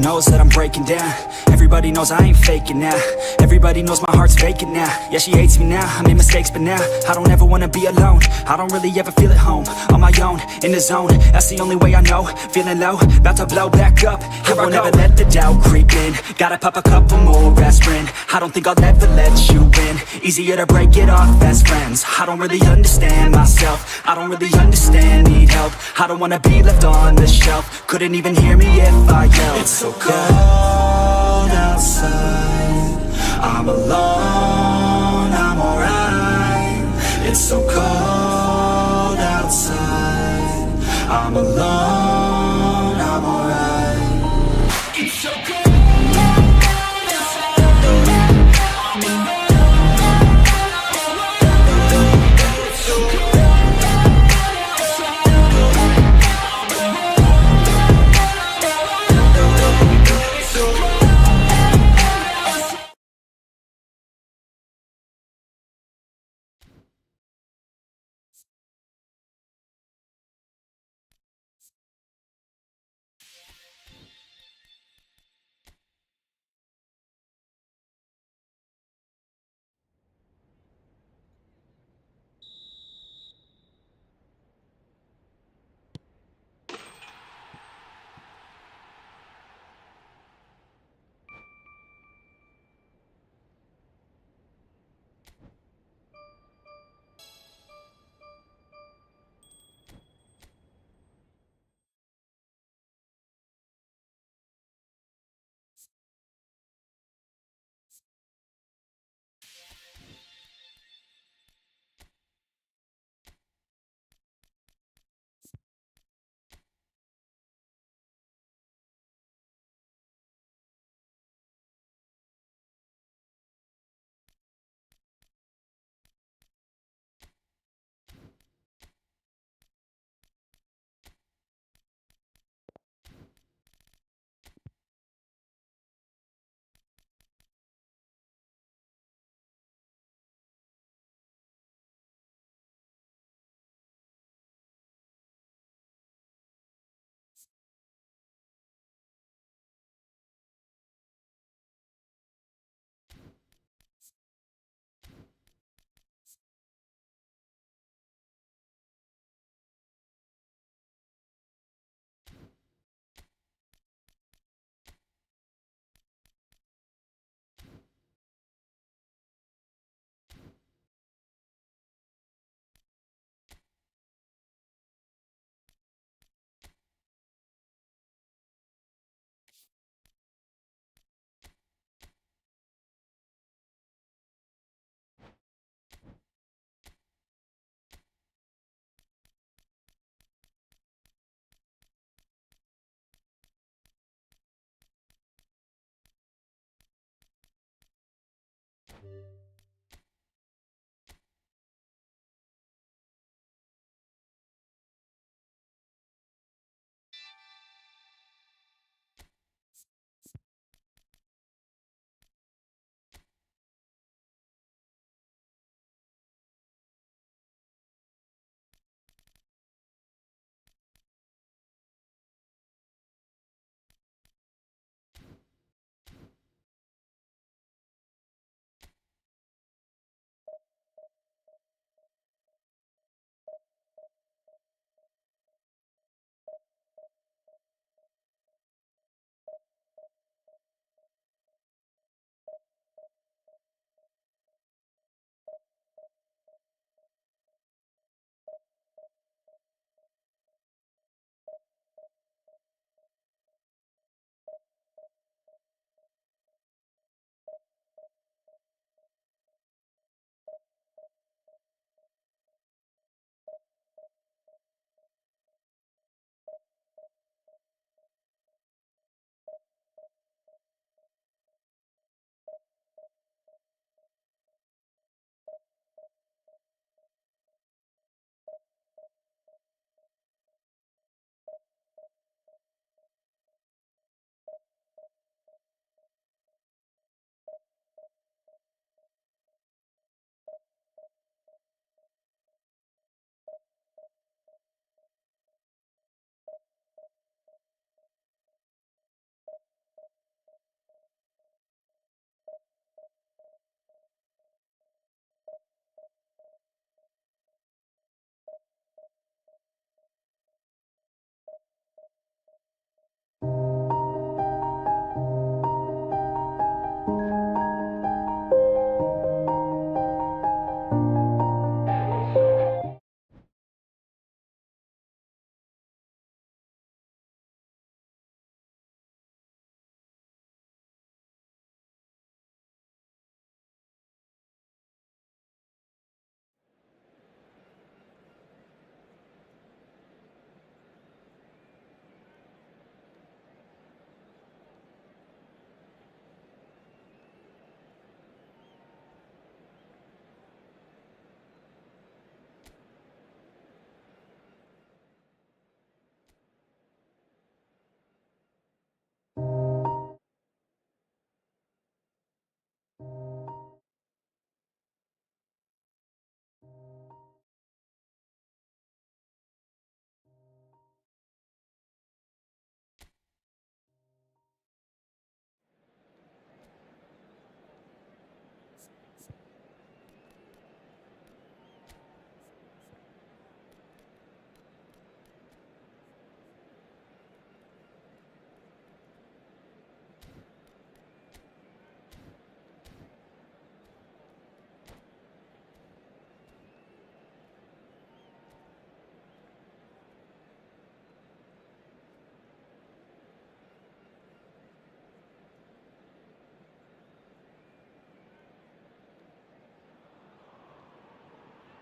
knows that I'm breaking down. Everybody knows I ain't faking now. Everybody knows my heart's vacant now. Yeah, she hates me now, I made mistakes but now I don't ever wanna be alone. I don't really ever feel at home. On my own, in the zone, that's the only way I know. Feeling low, about to blow back up. I won't ever let the doubt creep in. Gotta pop a couple more aspirin. I don't think I'll ever let you in. Easier to break it off best friends. I don't really understand myself. I don't really understand, need help. I don't wanna be left on the shelf. Couldn't even hear me if I yelled. It's so cold outside, I'm alone, I'm alright. It's so cold outside, I'm alone, I'm alright. It's so cold.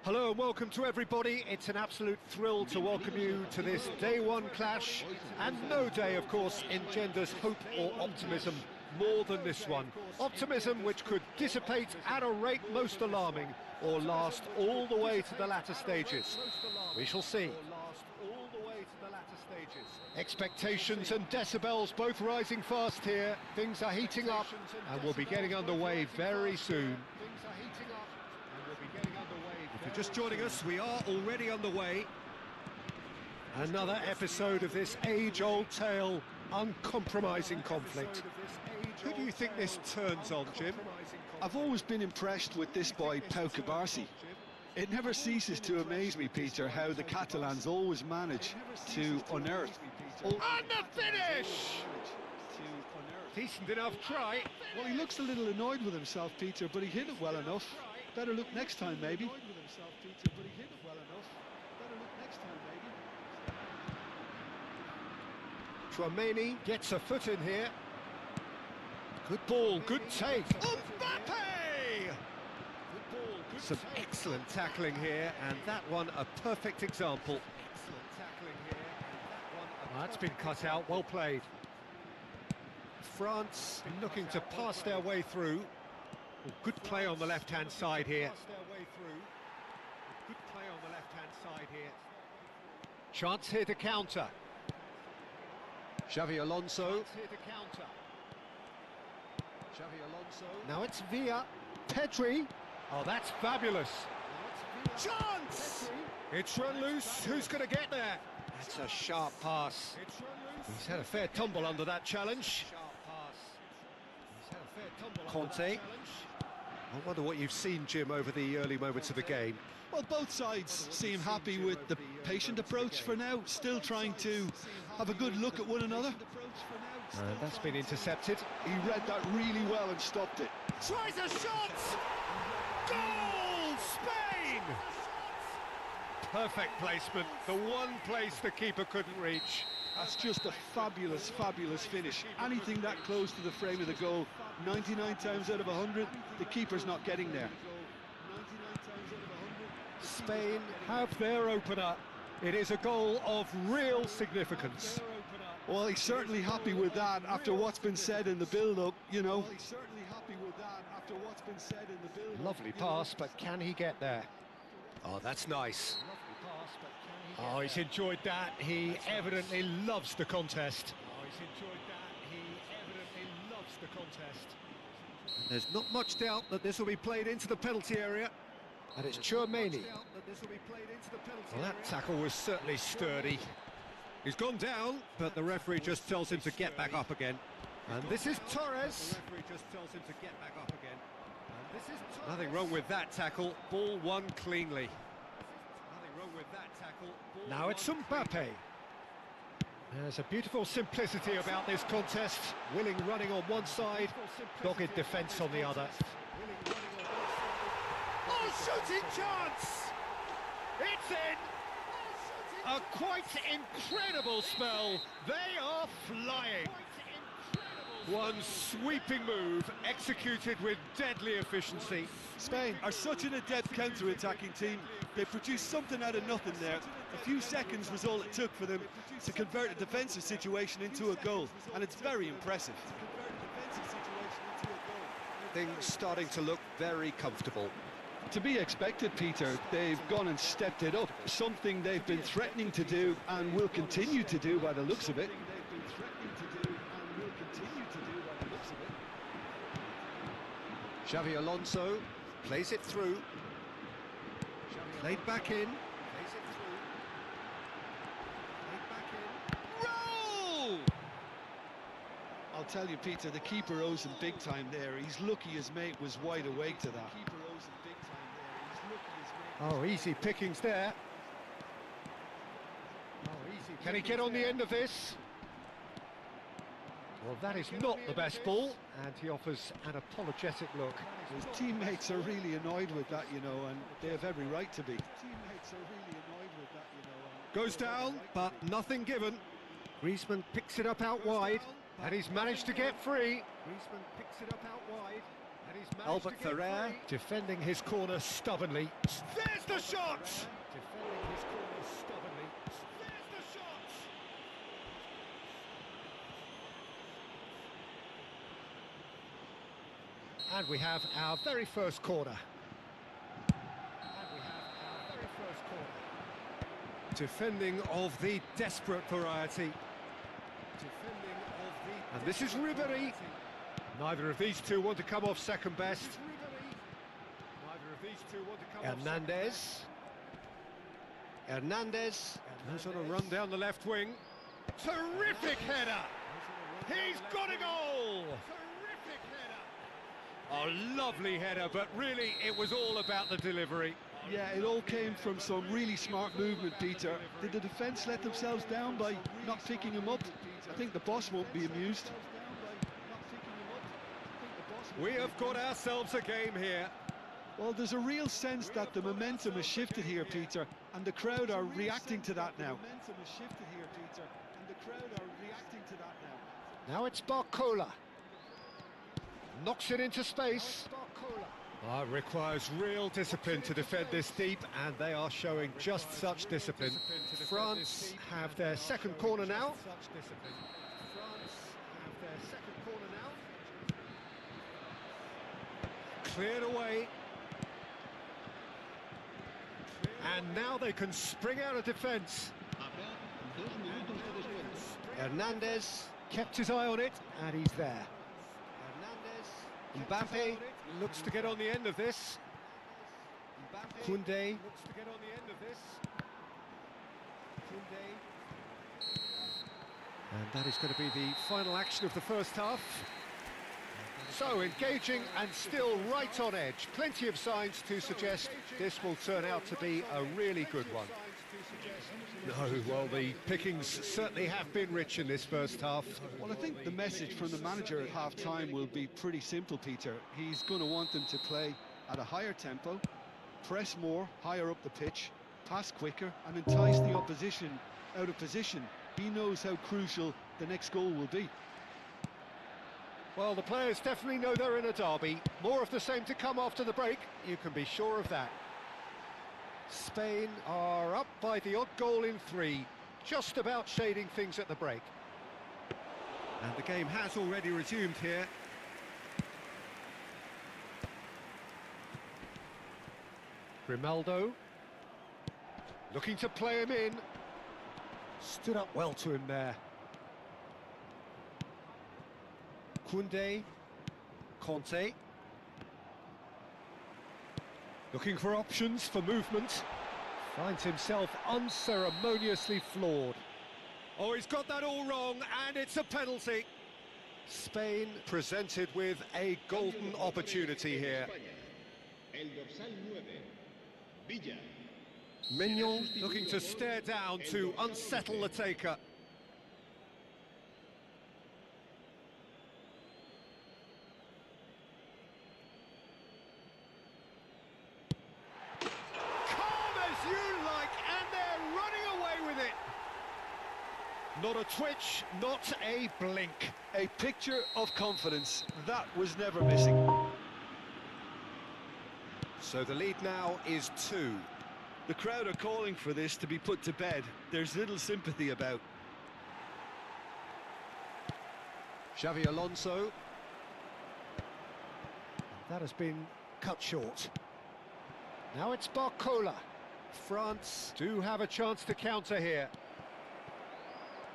Hello and welcome to everybody. It's an absolute thrill to welcome you to this day one clash, and no day, of course, engenders hope or optimism more than this one. Optimism which could dissipate at a rate most alarming or last all the way to the latter stages. We shall see. Expectations and decibels both rising fast here. Things are heating up and we'll be getting underway very soon. If you're just joining us, we are already underway. Another episode of this age-old tale, uncompromising conflict. Who do you think this turns on, Jim? I've always been impressed with this boy, Pau Cubarsí. It never ceases to amaze me, Peter, how the Catalans always manage to unearth. And the finish! Decent enough try. Well, he looks a little annoyed with himself, Peter, but he hit it well enough. Better look next time, maybe. Tchouaméni gets a foot in here. Good ball, good take. Mbappe! Some excellent tackling here, and that one a perfect example. That's been cut out, well played. France looking to pass their way through. Good play on the left-hand side here. Good play on the left-hand side here. Chance here to counter. Xavi Alonso. Now it's Villa. Pedri. Oh, that's fabulous. Chance! It's run loose. Who's going to get there? That's a sharp pass. He's had a fair tumble under that challenge. Conte. I wonder what you've seen, Jim, over the early moments of the game. Well, both sides seem happy with the patient approach for now, still trying to have a good look at one another. That's been intercepted. He read that really well and stopped it. Tries a shot! Goal! Spain! Perfect placement, the one place the keeper couldn't reach. That's just a fabulous, fabulous finish. Anything that close to the frame of the goal, 99 times out of 100, the keeper's not getting there. Spain have their opener. It is a goal of real significance. Well, he's certainly happy with that after what's been said in the build-up, you know. Lovely pass, but can he get there? Oh, that's nice. Oh, he's enjoyed that. He evidently loves the contest. There's not much doubt that this will be played into the penalty area. And it's Tchouaméni. Well, that tackle was certainly sturdy. He's gone down, but the referee just tells him to get back up again. And this is Torres. Nothing wrong with that tackle. Ball won cleanly. Now it's Mbappe. There's a beautiful simplicity about this contest. Willing running on one side, dogged defence on the other. Oh, shooting chance! It's in! A quite incredible spell. They are flying. One sweeping move, executed with deadly efficiency. Spain are such an adept counter-attacking team. They produced something out of nothing there. A few seconds was all it took for them to convert a defensive situation into a goal, and it's very impressive. Things starting to look very comfortable. To be expected, Peter. They've gone and stepped it up, something they've been threatening to do and will continue to do by the looks of it. Xavi Alonso plays it through. Played back in. Roll! I'll tell you, Peter, the keeper owes him big time there. He's lucky his mate was wide awake to that. Oh, easy pickings there. Can he get on the end of this? Well, that is not the best ball, and he offers an apologetic look. His teammates are really annoyed with that, you know, and they have every right to be. Goes down, but nothing given. Griezmann picks it up out wide, and he's managed to get free. Griezmann picks it up out wide. Albert Ferrer defending his corner stubbornly. There's the shot! Defending his corner stubbornly. There's the shot! And we have our very first corner. Defending of the desperate variety. And this is Ribéry. Neither of these two want to come off second best. Hernandez. Hernandez goes on a run down the left wing. Terrific header! He's got a goal! Terrific header! A lovely header, but really it was all about the delivery. Yeah, it all came from some really smart movement, Peter. Did the defence let themselves down by not picking him up? I think the boss won't be amused. We have got ourselves a game here. Well, there's a real sense that the momentum has shifted here, Peter, and the crowd are reacting to that now. Now it's Barcola. Knocks it into space. Requires real discipline to defend this deep, and they are showing just such discipline. France have their second corner now. Cleared away. And now they can spring out of defence. Hernandez kept his eye on it, and he's there. Mbappe looks to get on the end of this. Koundé looks to get on the end of this. And that is going to be the final action of the first half. So engaging and still right on edge. Plenty of signs to suggest this will turn out to be a really good one. No, well, the pickings certainly have been rich in this first half. Well, I think the message from the manager at half-time will be pretty simple, Peter. He's going to want them to play at a higher tempo, press more, higher up the pitch, pass quicker, and entice the opposition out of position. He knows how crucial the next goal will be. Well, the players definitely know they're in a derby. More of the same to come after the break, you can be sure of that. Spain are up by the odd goal in 3, just about shading things at the break. And the game has already resumed here. Grimaldo, looking to play him in. Stood up well to him there. Koundé, Conte. Looking for options for movement. Finds himself unceremoniously floored. Oh, he's got that all wrong, and it's a penalty. Spain presented with a golden opportunity here. Mignon looking to stare down to unsettle the taker. Not a twitch, not a blink. A picture of confidence. That was never missing. So the lead now is 2. The crowd are calling for this to be put to bed. There's little sympathy about. Xavi Alonso. That has been cut short. Now it's Barcola. France do have a chance to counter here.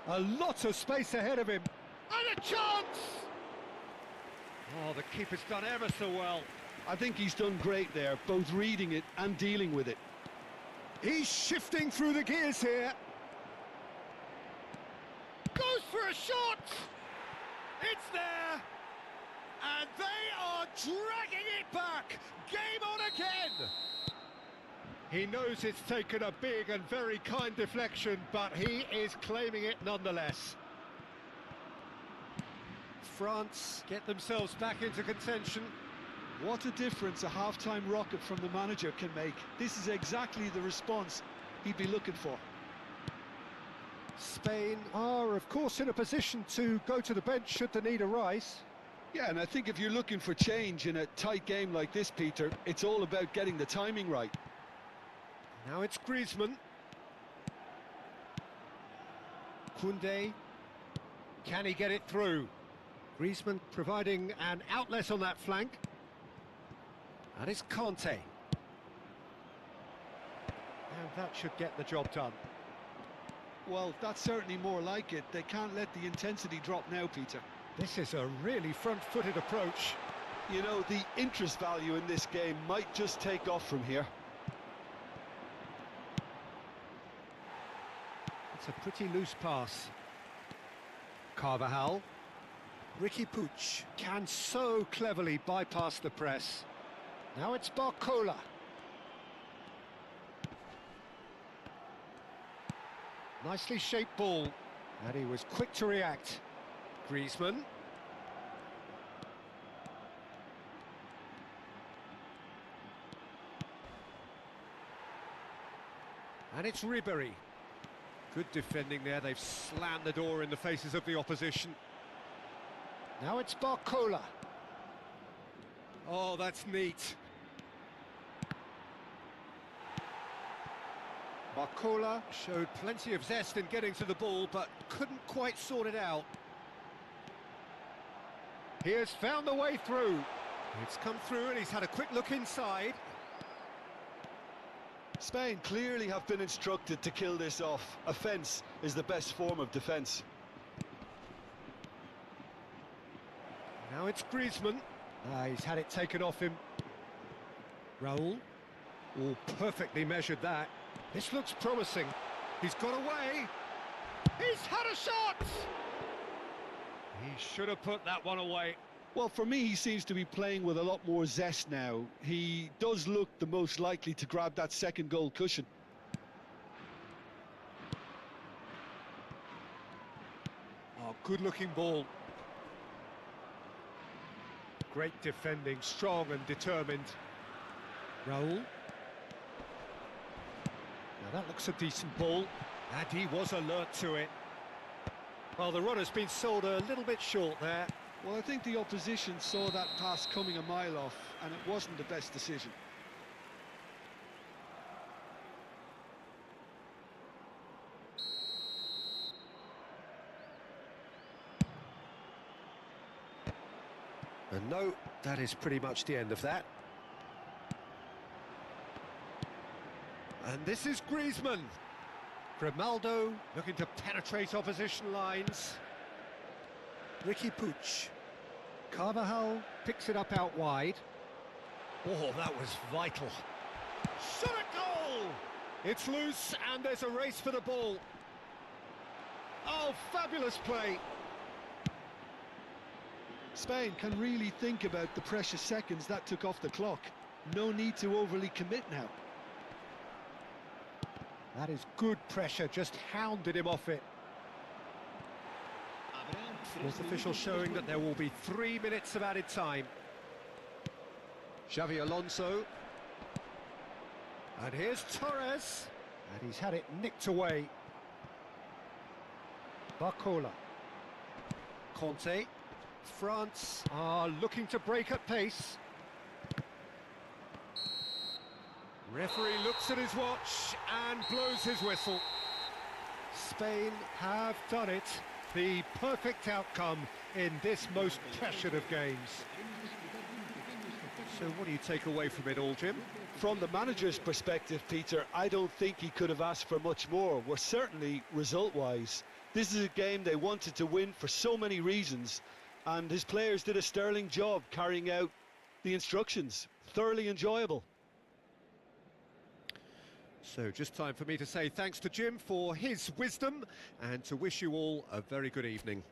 A lot of space ahead of him. And a chance! Oh, the keeper's done ever so well. I think he's done great there, both reading it and dealing with it. He's shifting through the gears here. Goes for a shot! It's there! And they are dragging it back! Game on again! He knows it's taken a big and very kind deflection, but he is claiming it nonetheless. France get themselves back into contention. What a difference a half-time rocket from the manager can make. This is exactly the response he'd be looking for. Spain are, of course, in a position to go to the bench should the need arise. Yeah, and I think if you're looking for change in a tight game like this, Peter, it's all about getting the timing right. Now it's Griezmann. Koundé. Can he get it through? Griezmann providing an outlet on that flank. And it's Conte. And that should get the job done. Well, that's certainly more like it. They can't let the intensity drop now, Peter. This is a really front-footed approach. You know, the interest value in this game might just take off from here. It's a pretty loose pass. Carvajal. Ricky Puig can so cleverly bypass the press. Now it's Barcola. Nicely shaped ball. And he was quick to react. Griezmann. And it's Ribéry. Good defending there, they've slammed the door in the faces of the opposition. Now it's Barcola. Oh, that's neat. Barcola showed plenty of zest in getting to the ball, but couldn't quite sort it out. He has found the way through. It's come through and he's had a quick look inside. Spain clearly have been instructed to kill this off. Offence is the best form of defence. Now it's Griezmann. He's had it taken off him. Raul. Oh, perfectly measured that. This looks promising. He's got away. He's had a shot! He should have put that one away. Well, for me, he seems to be playing with a lot more zest now. He does look the most likely to grab that second goal cushion. Oh, good-looking ball. Great defending, strong and determined. Raul. Now that looks a decent ball, and he was alert to it. Well, the runner's been sold a little bit short there. Well, I think the opposition saw that pass coming a mile off, and it wasn't the best decision. And no, that is pretty much the end of that. And this is Griezmann. Grimaldo looking to penetrate opposition lines. Ricky Puig. Carvajal picks it up out wide. Oh, that was vital. Shot a goal! It's loose and there's a race for the ball. Oh, fabulous play. Spain can really think about the precious seconds that took off the clock. No need to overly commit now. That is good pressure, just hounded him off it. Fourth official showing that there will be 3 minutes of added time. Xavi Alonso. And here's Torres. And he's had it nicked away. Barcola. Conte. France are looking to break at pace. Referee looks at his watch and blows his whistle. Spain have done it. The perfect outcome in this most pressured of games. So what do you take away from it all, Jim? From the manager's perspective, Peter, I don't think he could have asked for much more. Well, certainly result-wise. This is a game they wanted to win for so many reasons, and his players did a sterling job carrying out the instructions. Thoroughly enjoyable. So just time for me to say thanks to Jim for his wisdom and to wish you all a very good evening.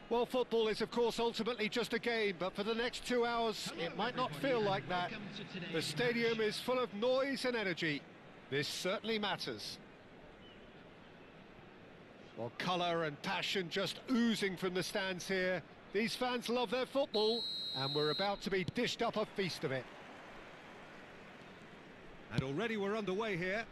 Well, football is, of course, ultimately just a game, but for the next 2 hours, it might not feel like that. The stadium is full of noise and energy. This certainly matters. Well, colour and passion just oozing from the stands here. These fans love their football, and we're about to be dished up a feast of it. And already we're underway here.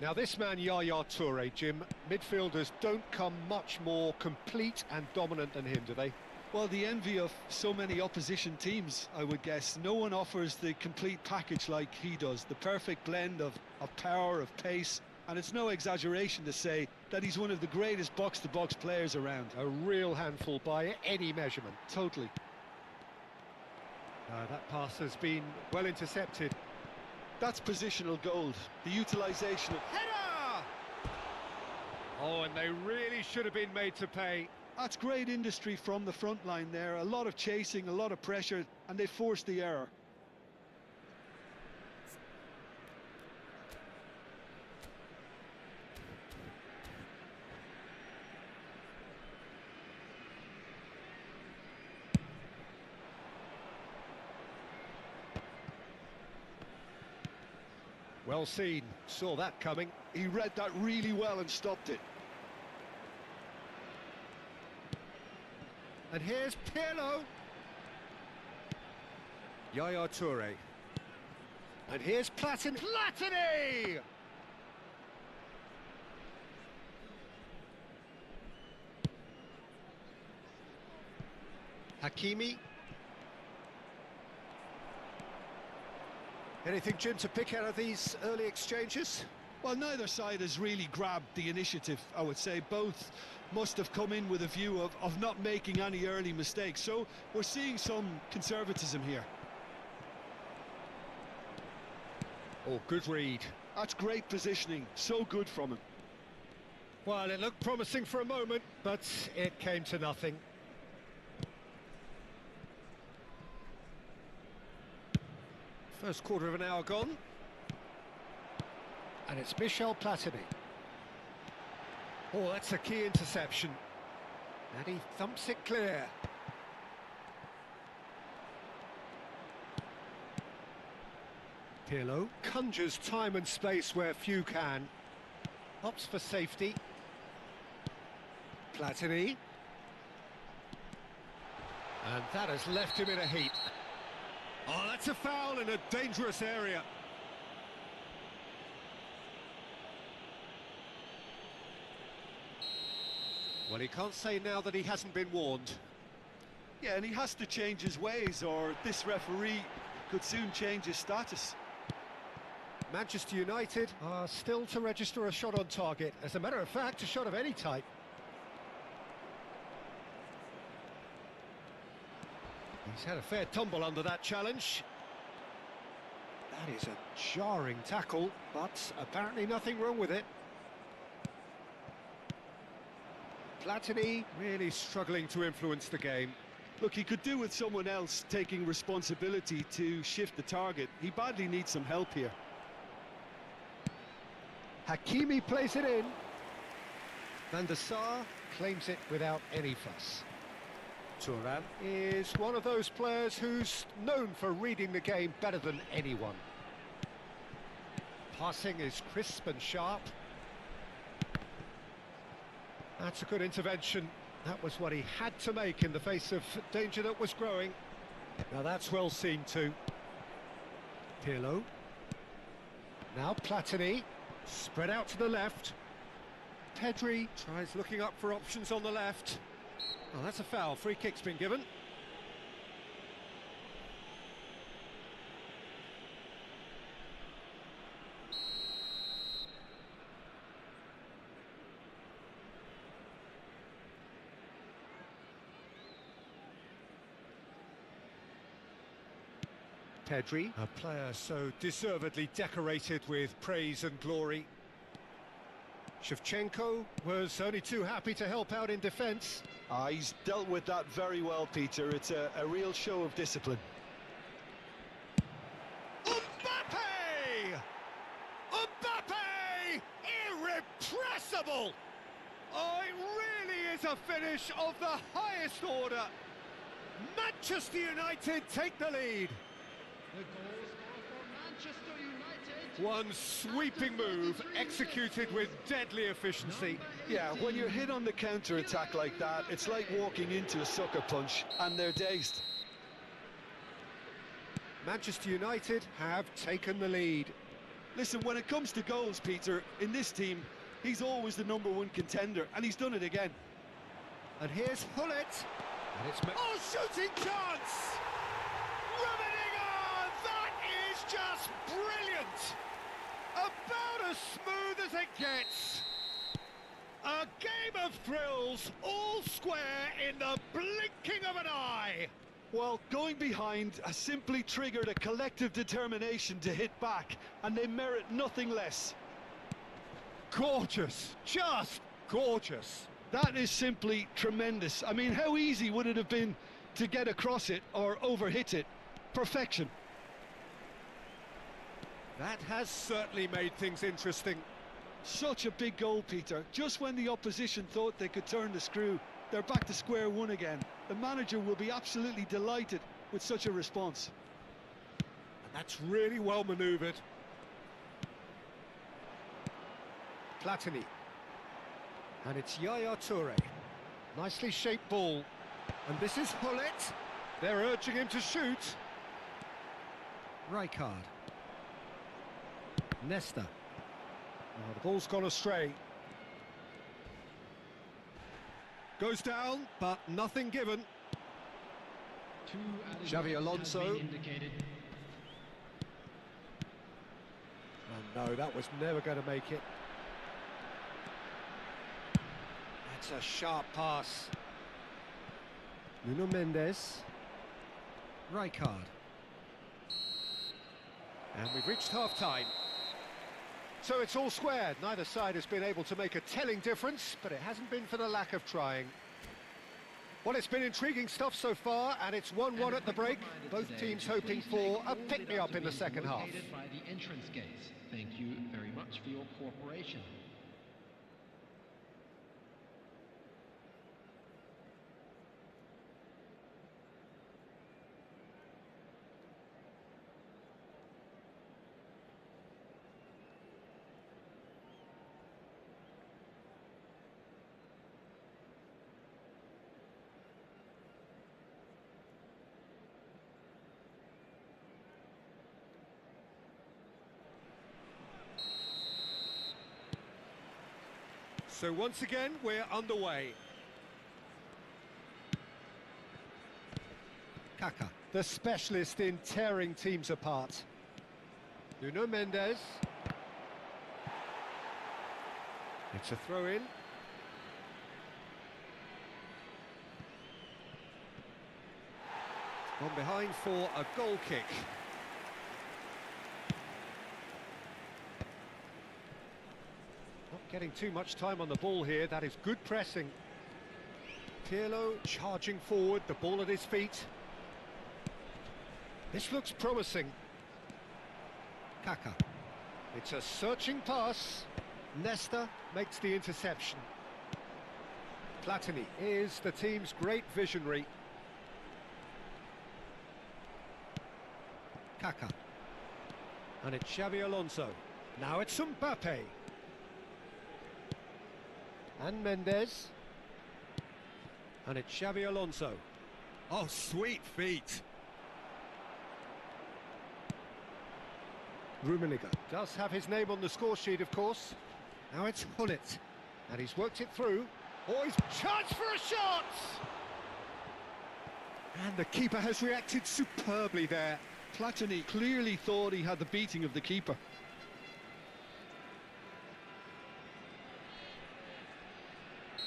Now this man, Yaya Toure, Jim, midfielders don't come much more complete and dominant than him, do they? Well, the envy of so many opposition teams, I would guess. No one offers the complete package like he does. The perfect blend of power, of pace, and it's no exaggeration to say that he's one of the greatest box-to-box players around. A real handful by any measurement. Totally. That pass has been well intercepted. That's positional gold. The utilisation of... Header! Oh, and they really should have been made to pay. That's great industry from the front line there. A lot of chasing, a lot of pressure, and they forced the error. Well seen, saw that coming. He read that really well and stopped it. And here's Pirlo. Yaya Toure. And here's Platini! Hakimi. Anything, Jim, to pick out of these early exchanges? Well, neither side has really grabbed the initiative, I would say. Both must have come in with a view of not making any early mistakes. So we're seeing some conservatism here. Oh, good read. That's great positioning. So good from him. Well, it looked promising for a moment, but it came to nothing. First quarter of an hour gone. And it's Michel Platini. Oh, that's a key interception. And he thumps it clear. Pirlo conjures time and space where few can. Opts for safety. Platini. And that has left him in a heap. Oh, that's a foul in a dangerous area. Well, he can't say now that he hasn't been warned. Yeah, and he has to change his ways, or this referee could soon change his status. Manchester United are still to register a shot on target. As a matter of fact, a shot of any type. He's had a fair tumble under that challenge. That is a jarring tackle, but apparently nothing wrong with it. Platini really struggling to influence the game. Look, he could do with someone else taking responsibility to shift the target. He badly needs some help here. Hakimi plays it in. Van der Sar claims it without any fuss. Thuram is one of those players who's known for reading the game better than anyone. Passing is crisp and sharp. That's a good intervention. That was what he had to make in the face of danger that was growing. Now that's well seen too. Pirlo. Now Platini. Spread out to the left. Pedri tries looking up for options on the left. Oh, that's a foul. Free kick's been given. Pedri, a player so deservedly decorated with praise and glory. Shevchenko was only too happy to help out in defence. He's dealt with that very well, Peter. It's a real show of discipline. Mbappe! Mbappe! Irrepressible! Oh, it really is a finish of the highest order. Manchester United take the lead. The goal scorer for Manchester United. One sweeping move executed with deadly efficiency. Yeah, when you're hit on the counter-attack like that, it's like walking into a sucker punch, and they're dazed. Manchester United have taken the lead. Listen, when it comes to goals, Peter, in this team, he's always the #1 contender, and he's done it again. And here's Hullet. And it's oh, shooting chance! Riveting on! That is just brilliant! About as smooth as it gets. A game of thrills, all square in the blinking of an eye. Well, going behind has simply triggered a collective determination to hit back, and they merit nothing less. Gorgeous, just gorgeous. That is simply tremendous. I mean, how easy would it have been to get across it or overhit it? Perfection. That has certainly made things interesting. Such a big goal, Peter. Just when the opposition thought they could turn the screw, they're back to square one again. The manager will be absolutely delighted with such a response. And that's really well manoeuvred. Platini. And it's Yaya Toure. Nicely shaped ball. And this is Hullet. They're urging him to shoot. Rijkaard. Nesta. Oh, the ball's gone astray. Goes down, but nothing given. Xavi Alonso. Indicated. And no, that was never going to make it. That's a sharp pass. Nuno Mendes. Rijkaard. And we've reached half-time. So it's all square. Neither side has been able to make a telling difference, but it hasn't been for the lack of trying. Well, it's been intriguing stuff so far, and it's 1-1 at the break. Both teams hoping for a pick-me-up in the second half. By the entrance gates. Thank you very much for your cooperation. So once again, we're underway. Kaka, the specialist in tearing teams apart. Nuno Mendes. It's a throw-in. Gone behind for a goal kick. Not getting too much time on the ball here. That is good pressing. Pirlo charging forward, the ball at his feet. This looks promising. Kaka. It's a searching pass. Nesta makes the interception. Platini is the team's great visionary. Kaka. And it's Xavi Alonso. Now it's Mbappe. And Mendes. And it's Xavi Alonso. Oh, sweet feet. Rummenigge does have his name on the score sheet, of course. Now it's Hullet. And he's worked it through. Oh, he's charged for a shot! And the keeper has reacted superbly there. Platini clearly thought he had the beating of the keeper.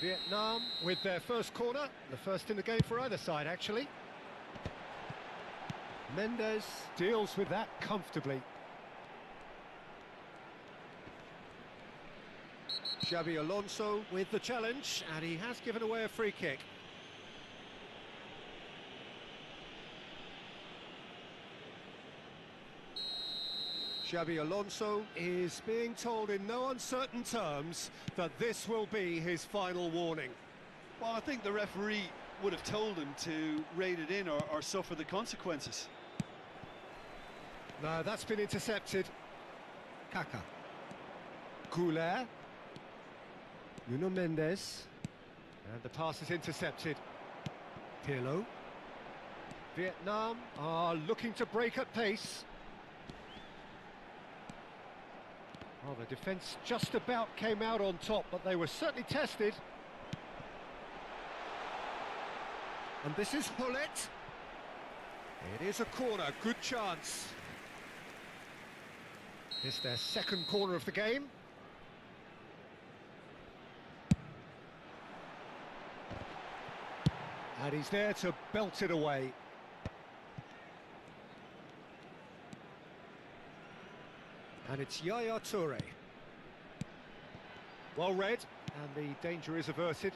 Vietnam with their first corner, the first in the game for either side, actually. Mendes deals with that comfortably. Xavi Alonso with the challenge, and he has given away a free kick. Xabi Alonso is being told in no uncertain terms that this will be his final warning. Well, I think the referee would have told him to rein it in or suffer the consequences. No, that's been intercepted. Kaka. Goulet. Nuno Mendes. And the pass is intercepted. Pirlo. Vietnam are looking to break at pace. Well, the defence just about came out on top, but they were certainly tested. And this is Hullet. It is a corner, good chance. It's their second corner of the game. And he's there to belt it away. And it's Yaya Toure. Well read, and the danger is averted.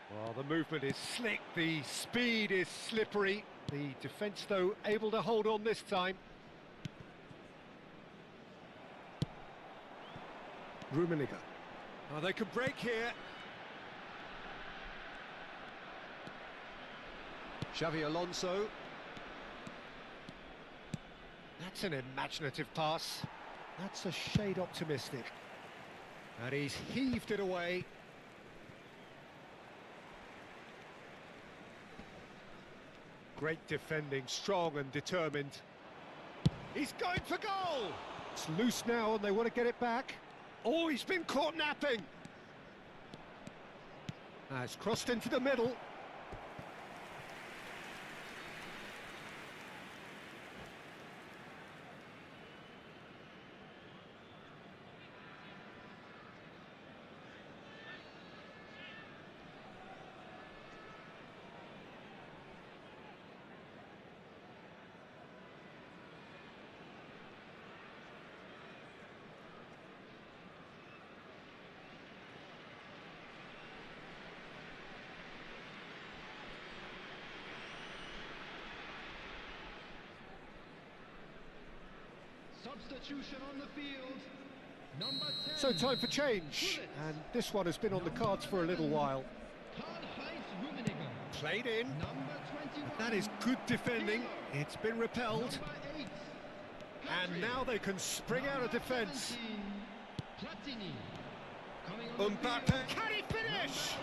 Well, the movement is slick, the speed is slippery. The defence, though, able to hold on this time. Rummenigge. Oh, they can break here. Xabi Alonso. That's an imaginative pass. That's a shade optimistic. And he's heaved it away. Great defending, strong and determined. He's going for goal! It's loose now and they want to get it back. Oh, he's been caught napping! It's crossed into the middle. Substitution on the field. Number 10. So time for change. And this one has been on the cards for a little while. Played in. That is good defending. It's been repelled. And now they can spring out of defence. Mbappe. Can he finish?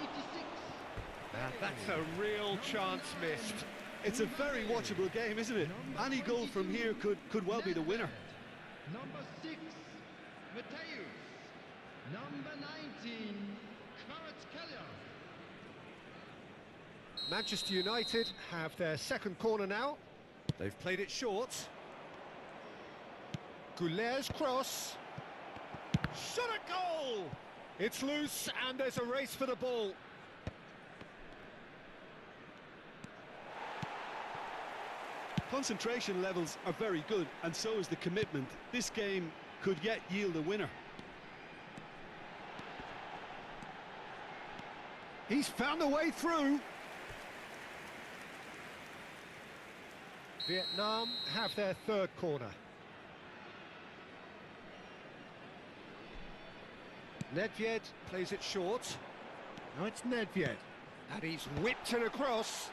That's a real chance missed. It's a very watchable game, isn't it? Any goal from here could well be the winner. Number 6, Matthews. Number 19, Kvaratskhelia. Manchester United have their second corner now. They've played it short. Goulet's cross. Shot a goal! It's loose and there's a race for the ball. Concentration levels are very good, and so is the commitment. This game could yet yield a winner. He's found a way through. Vietnam have their third corner. Nedved plays it short. Now it's Nedved. And he's whipped it across.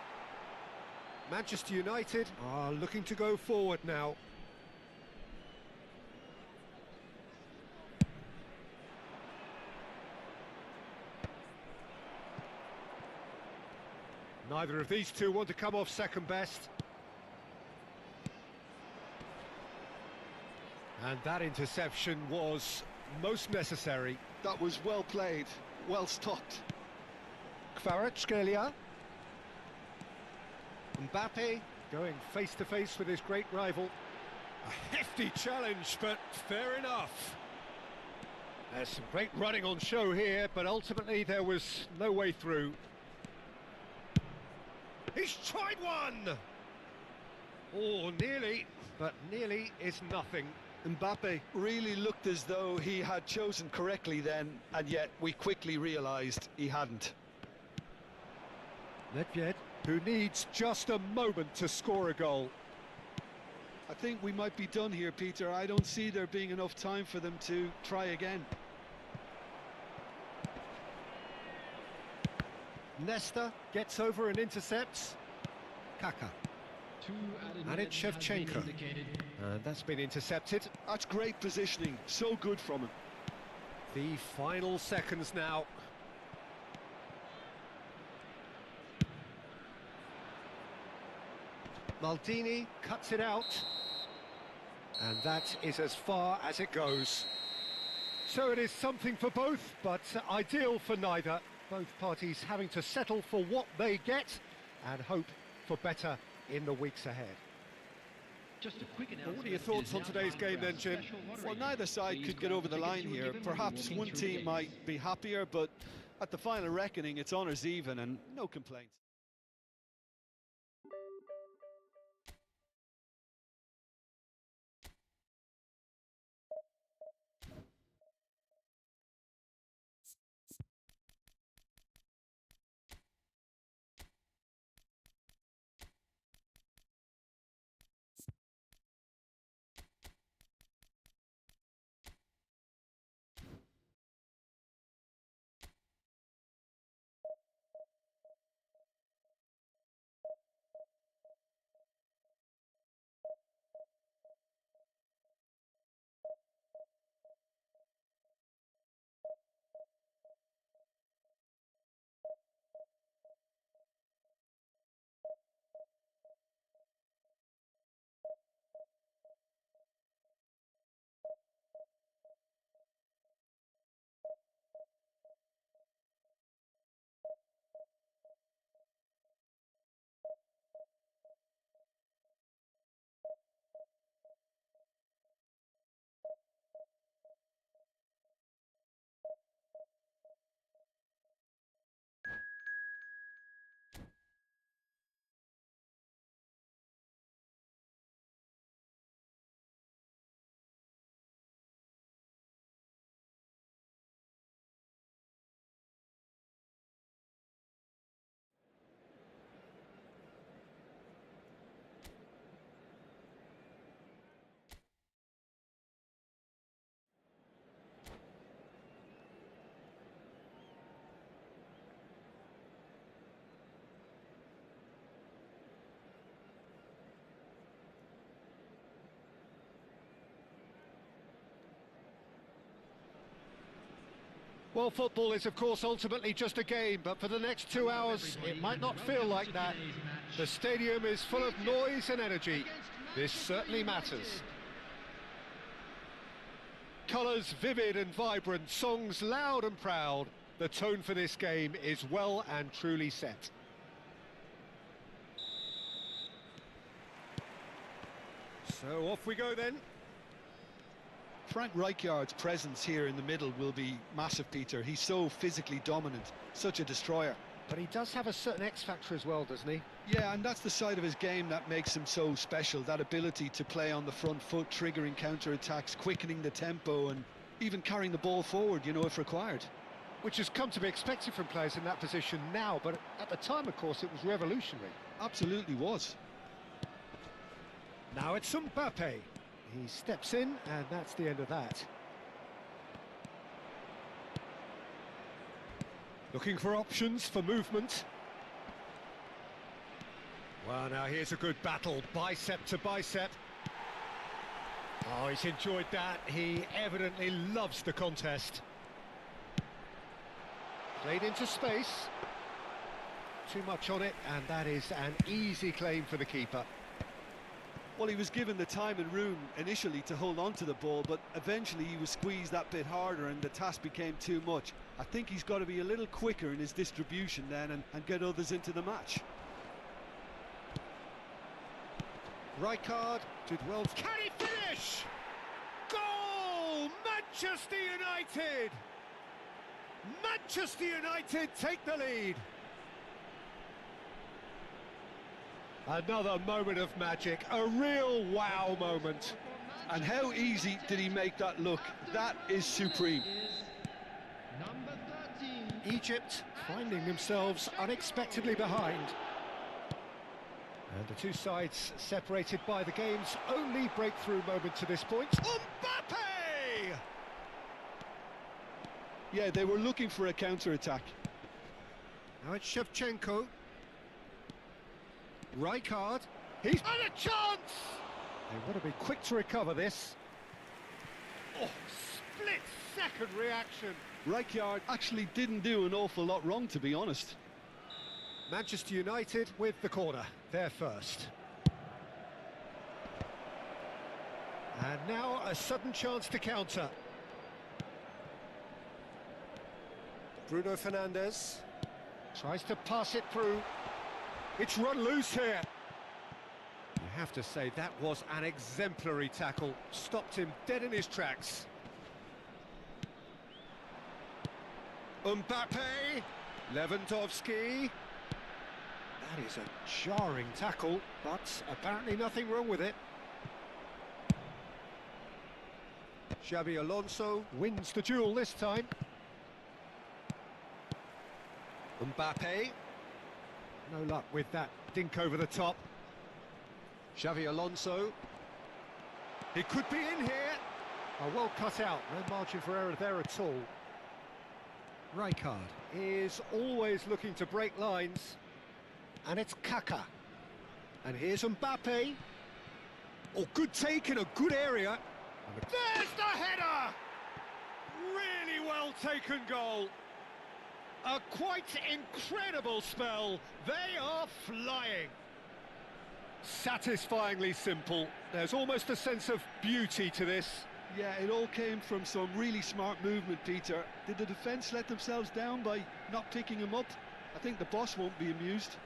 Manchester United are looking to go forward now. Neither of these two want to come off second best. And that interception was most necessary. That was well played, well stopped. Kvaratskhelia. Mbappe going face-to-face with his great rival. A hefty challenge, but fair enough. There's some great running on show here, but ultimately there was no way through. He's tried one! Oh, nearly, but nearly is nothing. Mbappe really looked as though he had chosen correctly then, and yet we quickly realised he hadn't. Nedved, who needs just a moment to score a goal. I think we might be done here, Peter. I don't see there being enough time for them to try again. Nesta gets over and intercepts. Kaka. And it's Shevchenko. And that's been intercepted. That's great positioning. So good from him. The final seconds now. Maldini cuts it out. And that is as far as it goes. So it is something for both, but ideal for neither. Both parties having to settle for what they get and hope for better in the weeks ahead. Just a quick announcement. What are your thoughts on today's game then, Jim? Well, neither side could get over the line here. Perhaps one team might be happier, but at the final reckoning, it's honours even and no complaints. Well, football is, of course, ultimately just a game, but for the next 2 hours, it might not feel like that. The stadium is full of noise and energy. This certainly matters. Colours vivid and vibrant, songs loud and proud. The tone for this game is well and truly set. So off we go then. Frank Rijkaard's presence here in the middle will be massive, Peter. He's so physically dominant, such a destroyer. But he does have a certain X-factor as well, doesn't he? Yeah, and that's the side of his game that makes him so special, that ability to play on the front foot, triggering counter-attacks, quickening the tempo, and even carrying the ball forward, you know, if required. Which has come to be expected from players in that position now, but at the time, of course, it was revolutionary. Absolutely was. Now it's Mbappe. He steps in, and that's the end of that. Looking for options for movement. Well, now here's a good battle, bicep to bicep. Oh, he's enjoyed that. He evidently loves the contest. Played into space. Too much on it, and that is an easy claim for the keeper. Well, he was given the time and room initially to hold on to the ball, but eventually he was squeezed that bit harder and the task became too much. I think he's got to be a little quicker in his distribution then and get others into the match. Rijkaard did well. Can he finish? Goal! Manchester United! Manchester United take the lead. Another moment of magic, a real wow moment. And how easy did he make that look? That is supreme. Number 13. Egypt finding themselves unexpectedly behind. And the two sides separated by the game's only breakthrough moment to this point. Mbappe! Yeah, they were looking for a counter-attack. Now it's Shevchenko. Rijkaard. He's had a chance! They want to be quick to recover this. Oh, split-second reaction. Rijkaard actually didn't do an awful lot wrong, to be honest. Manchester United with the corner, they're first. And now a sudden chance to counter. Bruno Fernandes tries to pass it through. It's run loose here. You have to say that was an exemplary tackle. Stopped him dead in his tracks. Mbappe, Lewandowski. That is a jarring tackle, but apparently nothing wrong with it. Xabi Alonso wins the duel this time. Mbappe. No luck with that dink over the top. Xabi Alonso. He could be in here. Oh, well cut out. No margin for error there at all. Rijkaard is always looking to break lines. And it's Kaka. And here's Mbappe. Oh, good take in a good area. There's the header! Really well taken goal. A quite incredible spell. They are flying. Satisfyingly simple. There's almost a sense of beauty to this. Yeah, it all came from some really smart movement, Peter. Did the defence let themselves down by not picking him up? I think the boss won't be amused.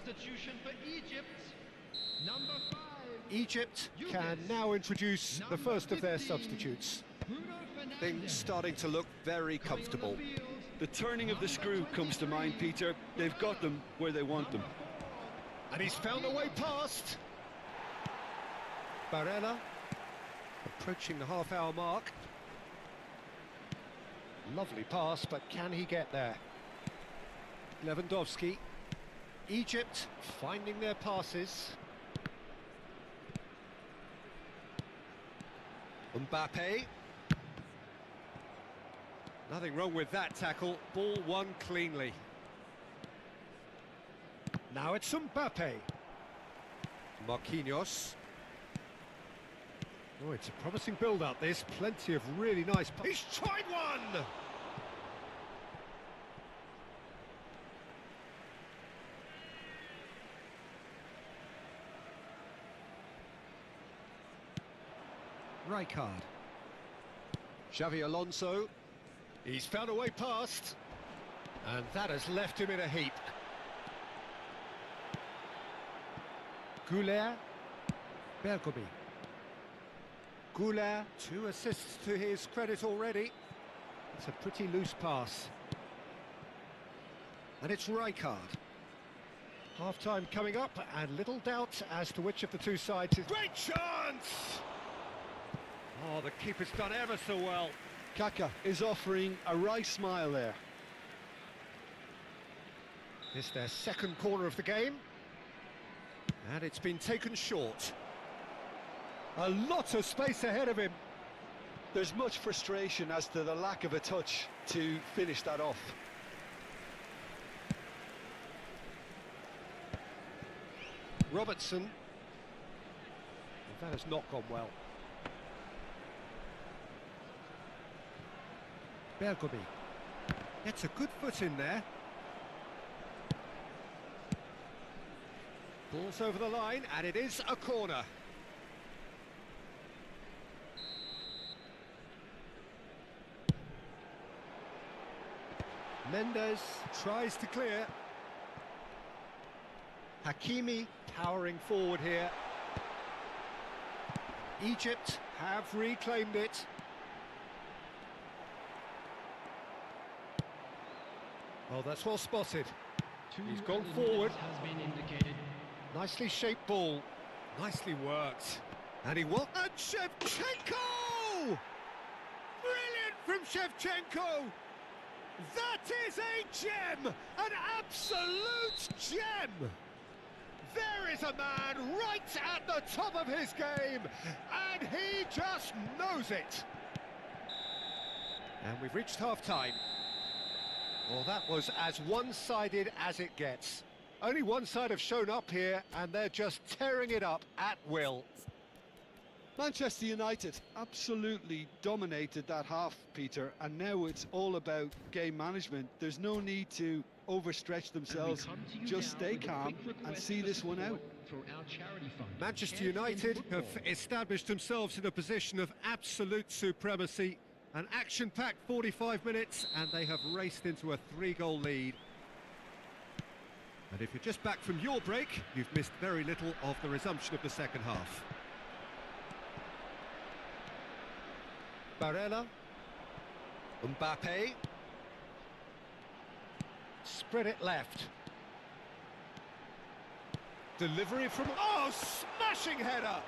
Substitution for Egypt. Number 5. Egypt can now introduce the first of their substitutes. Things starting to look very comfortable. The turning of the screw comes to mind, Peter. They've got them where they want them. And he's found a way past. Barella approaching the half-hour mark. Lovely pass, but can he get there? Lewandowski. Egypt finding their passes. Mbappe. Nothing wrong with that tackle. Ball won cleanly. Now it's Mbappe. Marquinhos. Oh, it's a promising build-up, this. Plenty of really nice... He's tried one! Rijkaard. Xabi Alonso. He's found a way past. And that has left him in a heap. Goulet. Bergomi. Goulet, 2 assists to his credit already. It's a pretty loose pass. And it's Rijkaard. Half-time coming up, and little doubt as to which of the two sides is... Great chance! Oh, the keeper's done ever so well. Kaka is offering a wry smile there. It's their second corner of the game. And it's been taken short. A lot of space ahead of him. There's much frustration as to the lack of a touch to finish that off. Robertson. That has not gone well. Bergomi. Gets a good foot in there. Ball's over the line, and it is a corner. Mendes tries to clear. Hakimi powering forward here. Egypt have reclaimed it. Oh, that's well spotted. He's gone forward. Has been indicated. Nicely shaped ball. Nicely worked. And he will. And Shevchenko! Brilliant from Shevchenko! That is a gem! An absolute gem! There is a man right at the top of his game, and he just knows it. And we've reached half-time. Well, that was as one-sided as it gets. Only one side have shown up here, and they're just tearing it up at will. Manchester United absolutely dominated that half, Peter, and now it's all about game management. There's no need to overstretch themselves. Just stay calm and see this one out. Manchester United have established themselves in a position of absolute supremacy. An action-packed 45 minutes, and they have raced into a 3-goal lead. And if you're just back from your break, you've missed very little of the resumption of the second half. Barella. Mbappe. Spread it left. Delivery from... Oh, smashing header!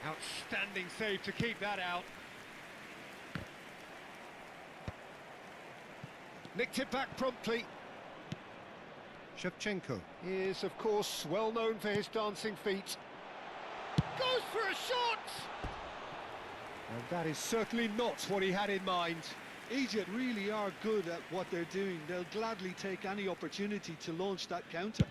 Outstanding save to keep that out. Nicked it back promptly. Shevchenko is, of course, well known for his dancing feet. Goes for a shot! And that is certainly not what he had in mind. Egypt really are good at what they're doing. They'll gladly take any opportunity to launch that counter.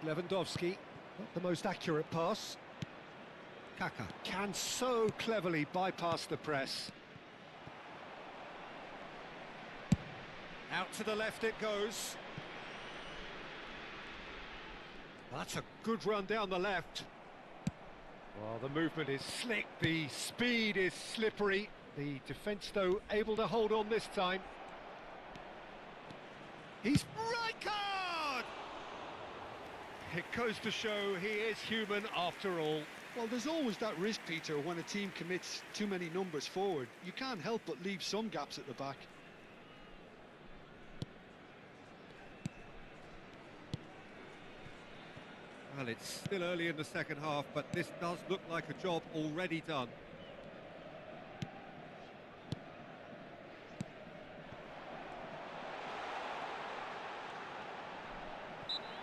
Lewandowski, not the most accurate pass. Kaka can so cleverly bypass the press. Out to the left it goes. That's a good run down the left. Well, the movement is slick, the speed is slippery. The defence, though, able to hold on this time. He's Rijkaard! It goes to show he is human after all. Well, there's always that risk, Peter, when a team commits too many numbers forward. You can't help but leave some gaps at the back. Well, it's still early in the second half, but this does look like a job already done.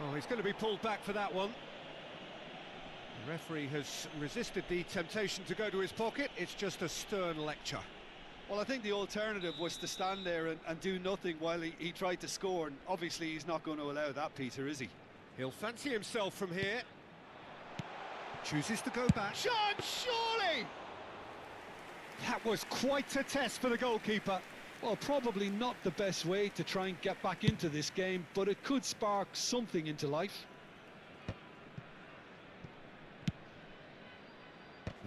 Oh, he's going to be pulled back for that one. The referee has resisted the temptation to go to his pocket. It's just a stern lecture. Well, I think the alternative was to stand there and do nothing while he tried to score, and obviously he's not going to allow that, Peter, is he? He'll fancy himself from here. Chooses to go back. Shot, surely! That was quite a test for the goalkeeper. Well, probably not the best way to try and get back into this game, but it could spark something into life.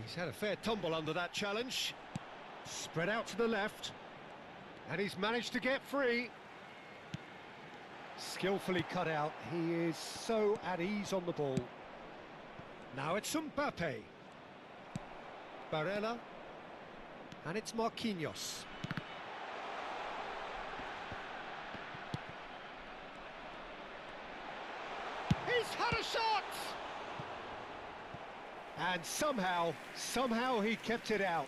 He's had a fair tumble under that challenge. Spread out to the left. And he's managed to get free. Skillfully cut out. He is so at ease on the ball. Now it's Mbappe. Barella. And it's Marquinhos. He's had a shot! And somehow he kept it out.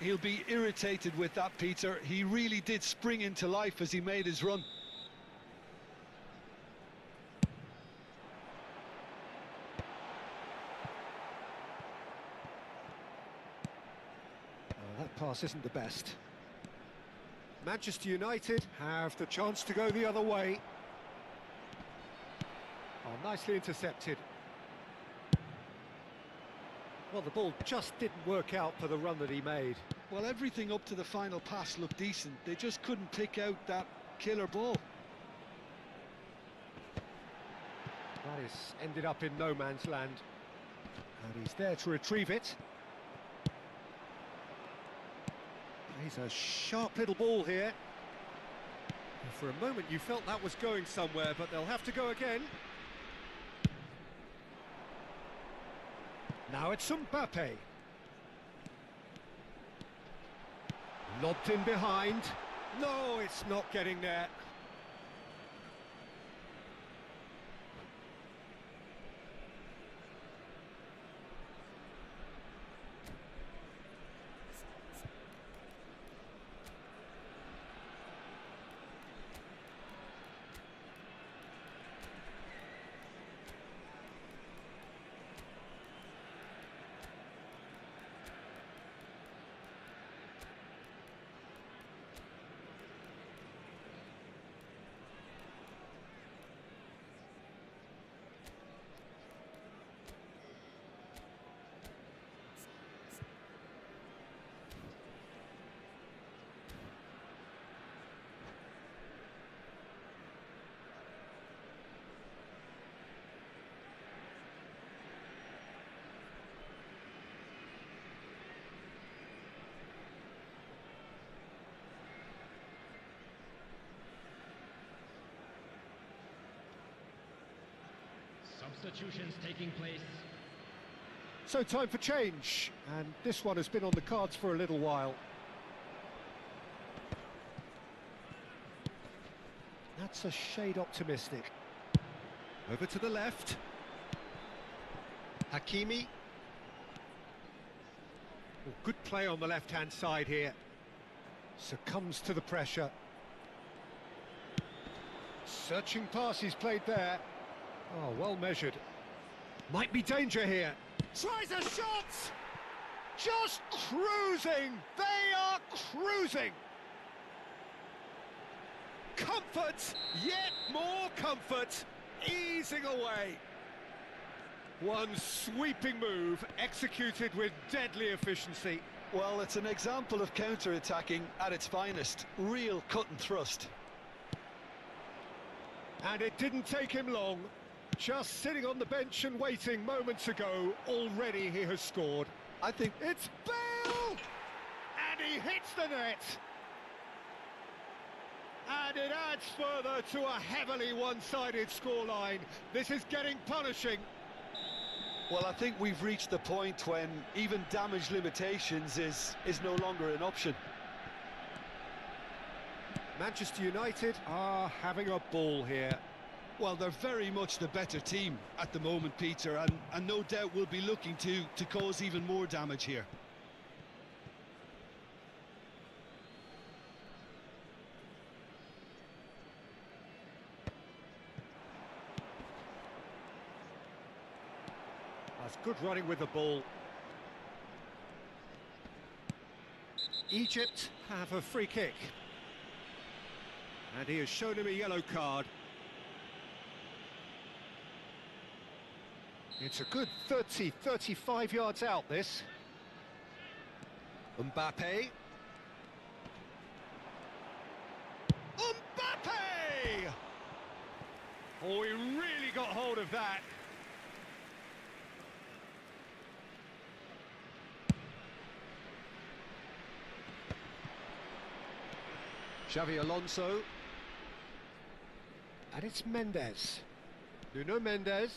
He'll be irritated with that, Peter. He really did spring into life as he made his run. That pass isn't the best. Manchester United have the chance to go the other way. Oh, nicely intercepted. Well, the ball just didn't work out for the run that he made. Well, everything up to the final pass looked decent. They just couldn't pick out that killer ball. That is ended up in no man's land. And he's there to retrieve it. He's a sharp little ball here. For a moment you felt that was going somewhere, but they'll have to go again. Now it's Mbappe. Lobbed in behind. No, it's not getting there. Substitutions taking place. So time for change, and this one has been on the cards for a little while. That's a shade optimistic. Over to the left. Hakimi. Oh, good play on the left-hand side here. Succumbs to the pressure. Searching pass he's played there. Oh, well measured. Might be danger here. Tries a shot! Just cruising! They are cruising! Comfort! Yet more comfort! Easing away. One sweeping move, executed with deadly efficiency. Well, it's an example of counter-attacking at its finest. Real cut and thrust. And it didn't take him long. Just sitting on the bench and waiting moments ago, already he has scored. I think It's Bale! And he hits the net! And it adds further to a heavily one-sided scoreline. This is getting punishing. Well, I think we've reached the point when even damage limitations is no longer an option. Manchester United are having a ball here. Well, they're very much the better team at the moment, Peter, and no doubt will be looking to cause even more damage here. That's good running with the ball. Egypt have a free kick. And he has shown him a yellow card. It's a good 30, 35 yards out, this. Mbappe. Mbappe! Oh, he really got hold of that. Xavi Alonso. And it's Mendes. Nuno Mendes.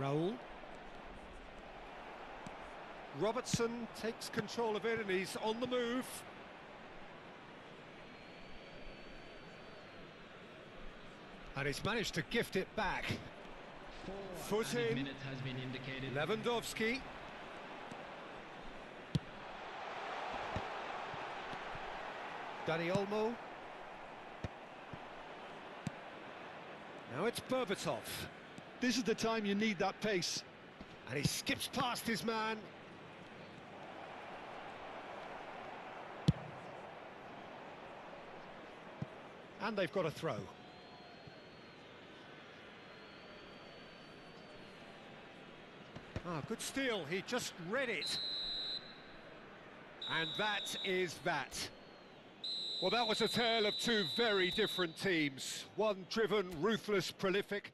Raul. Robertson takes control of it and he's on the move. And he's managed to gift it back. Foot in. Minute has been indicated. Lewandowski. Dani Olmo. Now it's Berbatov. This is the time you need that pace. And he skips past his man. And they've got a throw. Ah, good steal. He just read it. And that is that. Well, that was a tale of two very different teams. One driven, ruthless, prolific.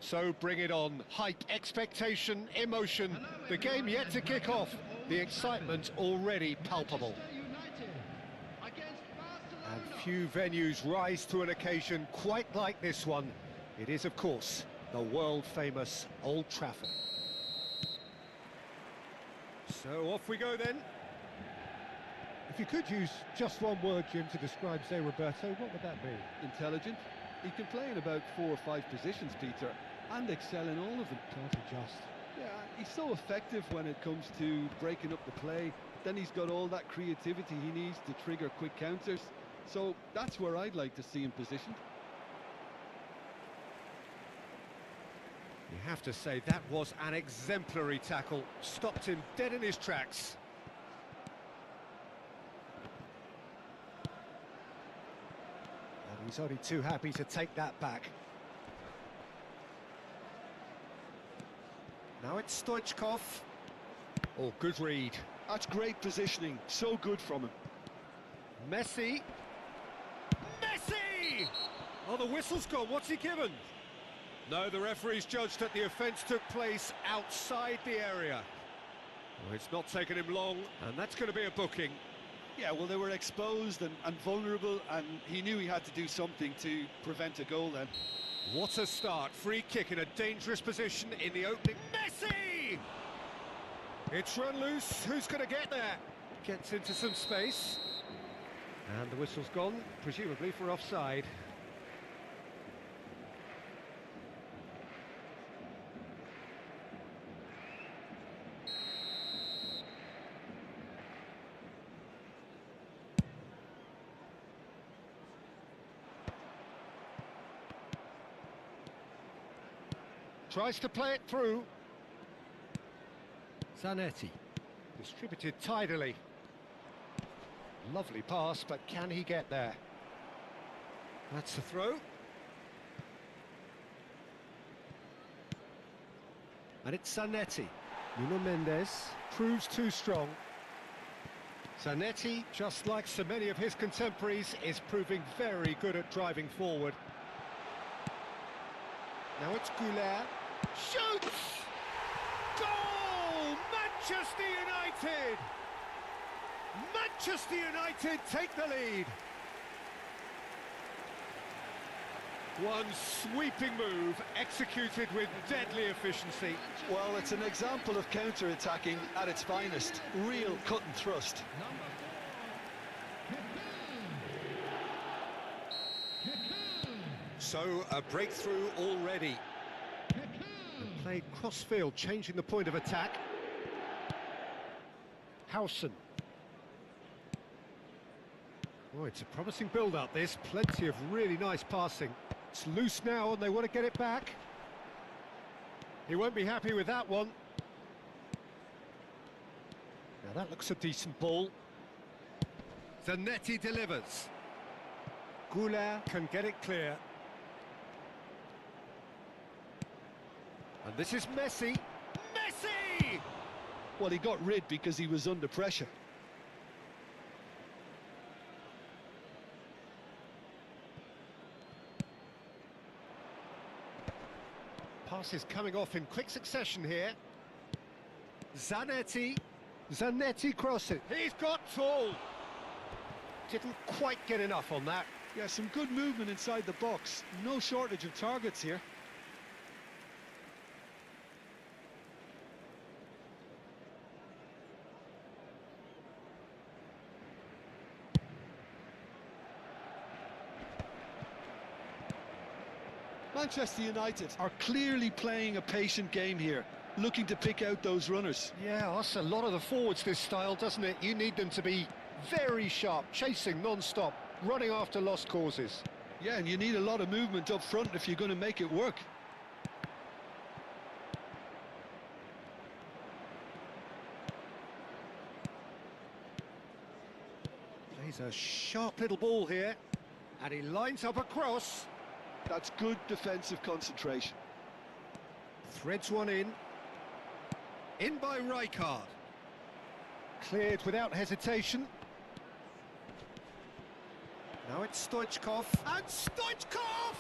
So bring it on. Hype, expectation, emotion. The game yet to kick off. The excitement already palpable. And few venues rise to an occasion quite like this one. It is, of course, the world-famous Old Trafford. So off we go then. If you could use just one word, Jim, to describe Zé Roberto, what would that be? Intelligent. He can play in about 4 or 5 positions, Peter, and excel in all of them. Can't adjust. Yeah, he's so effective when it comes to breaking up the play. Then he's got all that creativity he needs to trigger quick counters. So that's where I'd like to see him positioned. You have to say that was an exemplary tackle. Stopped him dead in his tracks. And he's only too happy to take that back. Now it's Stoichkov. Oh, good read. That's great positioning. So good from him. Messi. Messi! Oh, the whistle's gone. What's he given? No, the referee's judged that the offence took place outside the area. Well, it's not taken him long, and that's going to be a booking. Yeah, well, they were exposed and vulnerable, and he knew he had to do something to prevent a goal then. What a start. Free kick in a dangerous position in the opening. Messi! It's run loose. Who's going to get there? Gets into some space. And the whistle's gone, presumably for offside. Tries to play it through. Zanetti. Distributed tidily. Lovely pass, but can he get there? That's the throw. And it's Zanetti. Nuno Mendes proves too strong. Zanetti, just like so many of his contemporaries, is proving very good at driving forward. Now it's Goulart. Shoots! Goal! Manchester United! Manchester United take the lead. One sweeping move executed with deadly efficiency. Well, it's an example of counter-attacking at its finest. Real cut and thrust. So, a breakthrough already. Played cross-field, changing the point of attack. Howson. Oh, it's a promising build-up, this. Plenty of really nice passing. It's loose now, and they want to get it back. He won't be happy with that one. Now, that looks a decent ball. Zanetti delivers. Goulart can get it clear. And this is Messi. Messi! Well, he got rid because he was under pressure. Passes coming off in quick succession here. Zanetti. Zanetti cross it. He's got tall. Didn't quite get enough on that. Yeah, some good movement inside the box. No shortage of targets here. Manchester United are clearly playing a patient game here, looking to pick out those runners. Yeah, that's a lot of the forwards, this style, doesn't it? You need them to be very sharp, chasing non-stop, running after lost causes. Yeah, and you need a lot of movement up front if you're going to make it work. Plays a sharp little ball here, and he lines up a cross. That's good defensive concentration. Threads one in. In by Rijkaard. Cleared without hesitation. Now it's Stoichkov. And Stoichkov!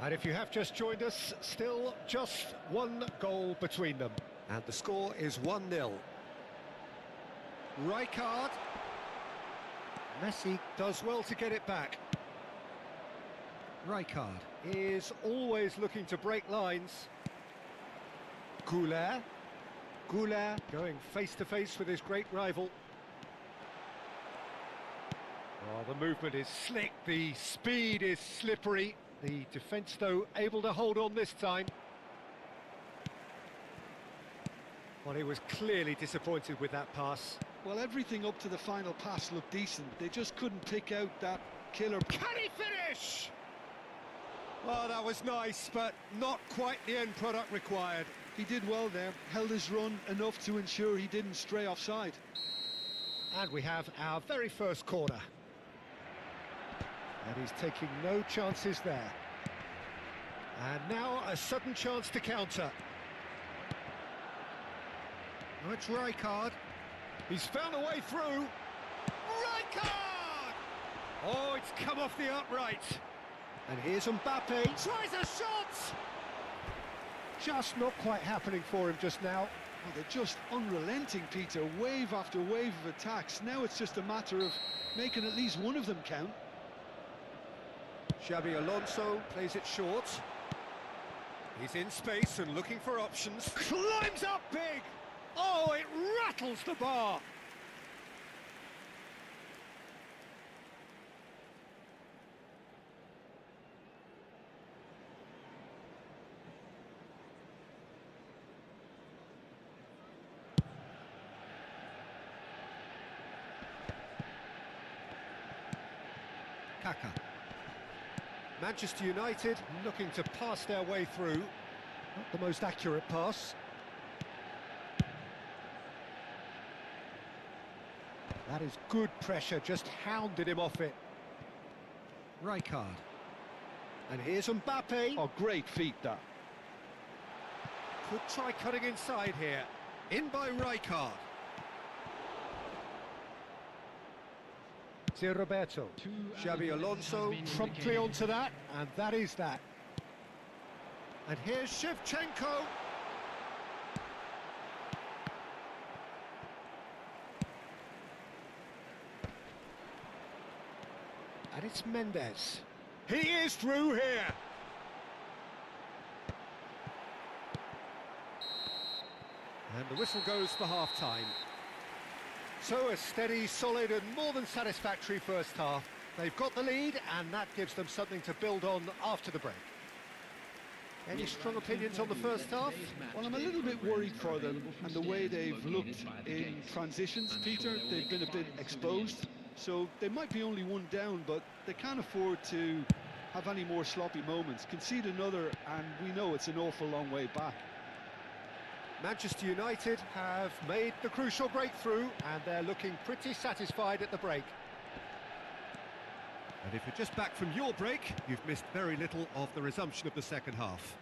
And if you have just joined us, still just one goal between them. And the score is 1-0. Rijkaard. Messi does well to get it back. Rijkaard is always looking to break lines. Goulet. Goulet going face-to-face with his great rival. Oh, the movement is slick, the speed is slippery. The defence, though, able to hold on this time. Well, he was clearly disappointed with that pass. Well, everything up to the final pass looked decent. They just couldn't pick out that killer. Can he finish? Oh, that was nice, but not quite the end product required. He did well there, held his run enough to ensure he didn't stray offside. And we have our very first corner. And he's taking no chances there. And now a sudden chance to counter. Oh, it's Rijkaard. He's found a way through. Rijkaard! Oh, it's come off the upright. And here's Mbappe. Tries a shot! Just not quite happening for him just now. Well, they're just unrelenting, Peter. Wave after wave of attacks. Now it's just a matter of making at least one of them count. Xabi Alonso plays it short. He's in space and looking for options. Climbs up big! Oh, it rattles the bar! Kaka. Manchester United looking to pass their way through. Not the most accurate pass. That is good pressure, just hounded him off it. Rijkaard. And here's Mbappe. Oh, great feat, that. Could try cutting inside here. In by Rijkaard. Zé Roberto. Xabi Alonso promptly onto that, and that is that. And here's Shevchenko. And it's Mendes. He is through here. And the whistle goes for half-time. So a steady, solid and more than satisfactory first half. They've got the lead and that gives them something to build on after the break. Any strong opinions on the first half? Well, I'm a little bit worried for them and the way they've looked in transitions, Peter. They've been a bit exposed, so they might be only one down, but they can't afford to have any more sloppy moments. Concede another and we know it's an awful long way back. Manchester United have made the crucial breakthrough and they're looking pretty satisfied at the break. And if you're just back from your break, you've missed very little of the resumption of the second half.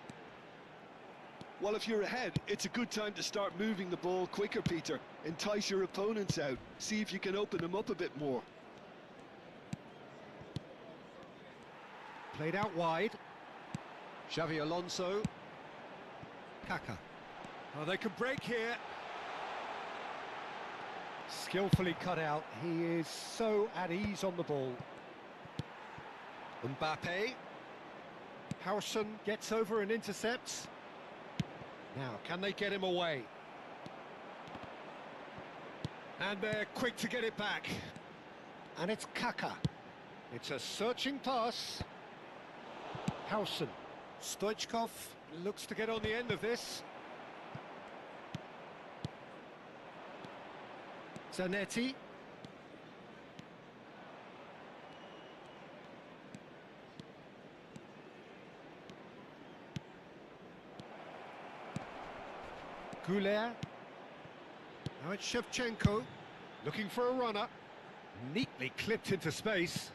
Well, if you're ahead, it's a good time to start moving the ball quicker, Peter. Entice your opponents out. See if you can open them up a bit more. Played out wide. Xabi Alonso. Kaka. Oh, they can break here. Skillfully cut out. He is so at ease on the ball. Mbappe. Howson gets over and intercepts. Now, can they get him away? And they're quick to get it back. And it's Kaka. It's a searching pass. Howson. Stoichkov looks to get on the end of this. Zanetti. Goulet. Now it's Shevchenko, looking for a runner. Neatly clipped into space.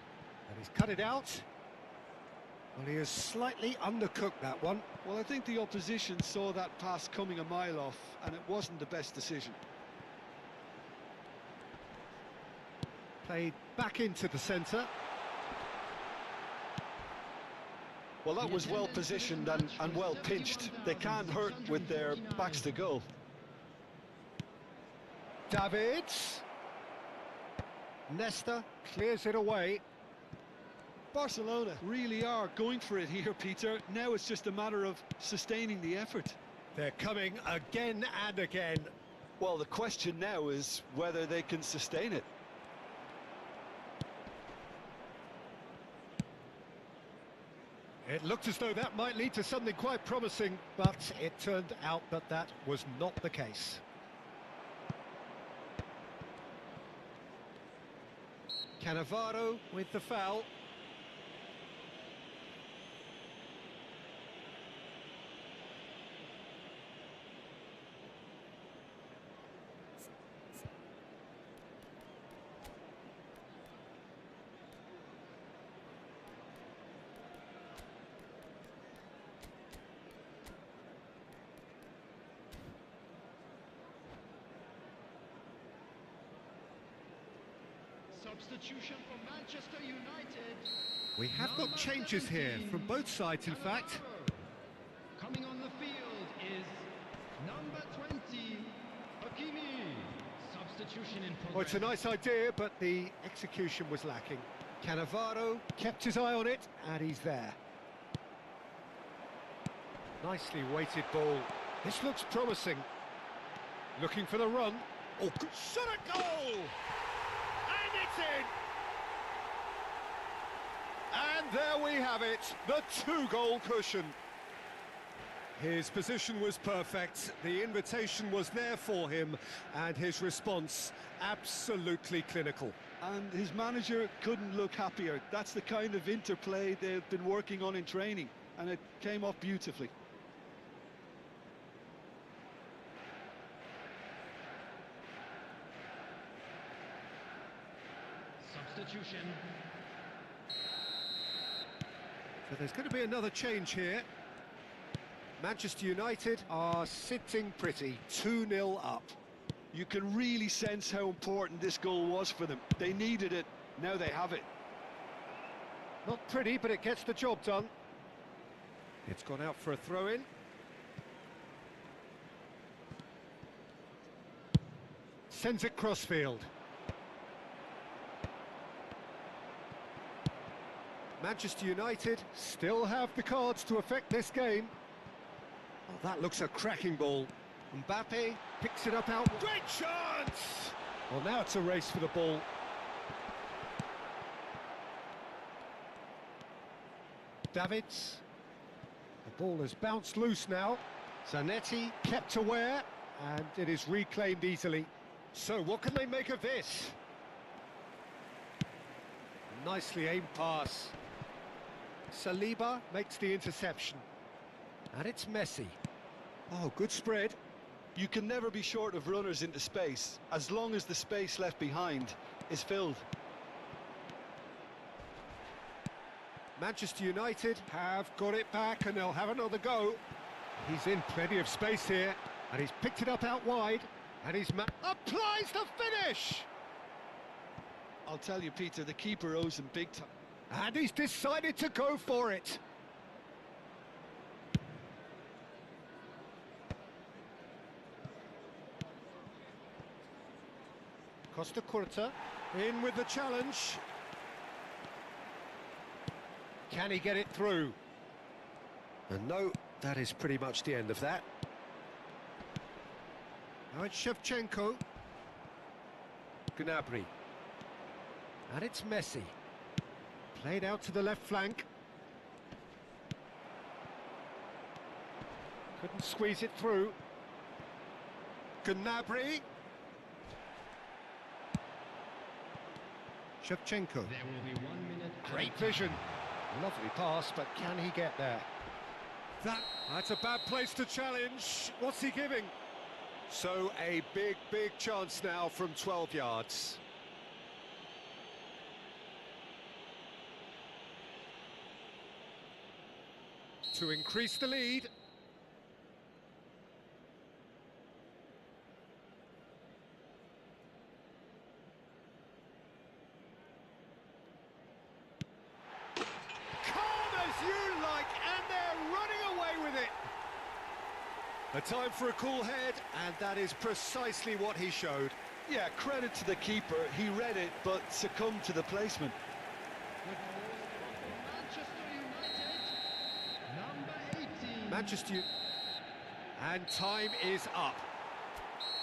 And he's cut it out. Well, he has slightly undercooked that one. Well, I think the opposition saw that pass coming a mile off, and it wasn't the best decision. Played back into the centre. Well, that was well positioned and well pinched. They can't hurt with their backs to goal. Davids. Nesta clears it away. Barcelona really are going for it here, Peter. Now it's just a matter of sustaining the effort. They're coming again and again. Well, the question now is whether they can sustain it. It looked as though that might lead to something quite promising, but it turned out that that was not the case. Cannavaro with the foul. Substitution for Manchester United. We have got changes here from both sides, in fact. Coming on the field is number 20, Hakimi. Substitution in progress. Well, it's a nice idea, but the execution was lacking. Cannavaro kept his eye on it, and he's there. Nicely weighted ball. This looks promising. Looking for the run. Oh, shot a goal! And it's in! And there we have it, the 2-goal cushion. His position was perfect, the invitation was there for him, and his response absolutely clinical. And his manager couldn't look happier. That's the kind of interplay they've been working on in training, and it came off beautifully. Substitution. So there's going to be another change here. Manchester United are sitting pretty, 2-0 up. You can really sense how important this goal was for them. They needed it, now they have it. Not pretty, but it gets the job done. It's gone out for a throw-in. Sends it crossfield. Manchester United still have the cards to affect this game. Oh, that looks a cracking ball. Mbappe picks it up out. Great chance! Well, now it's a race for the ball. Davids. The ball has bounced loose now. Zanetti kept aware, and it is reclaimed easily. So what can they make of this? Nicely aimed pass. Saliba makes the interception. And it's Messi. Oh, good spread. You can never be short of runners into space, as long as the space left behind is filled. Manchester United have got it back, and they'll have another go. He's in plenty of space here, and he's picked it up out wide, and he's applies the finish! I'll tell you, Peter, the keeper owes him big time. And he's decided to go for it. Costa Curta in with the challenge. Can he get it through? And no, that is pretty much the end of that. Now it's Shevchenko. Gnabry. And it's Messi. Played out to the left flank. Couldn't squeeze it through. Gnabry. Shevchenko. There will be 1 minute. Great vision. Lovely pass, but can he get there? That's a bad place to challenge. What's he giving? So a big chance now from 12 yards. To increase the lead. Calm as you like A time for a cool head, and that is precisely what he showed. Yeah, credit to the keeper. He read it, but succumbed to the placement. Manchester, and time is up.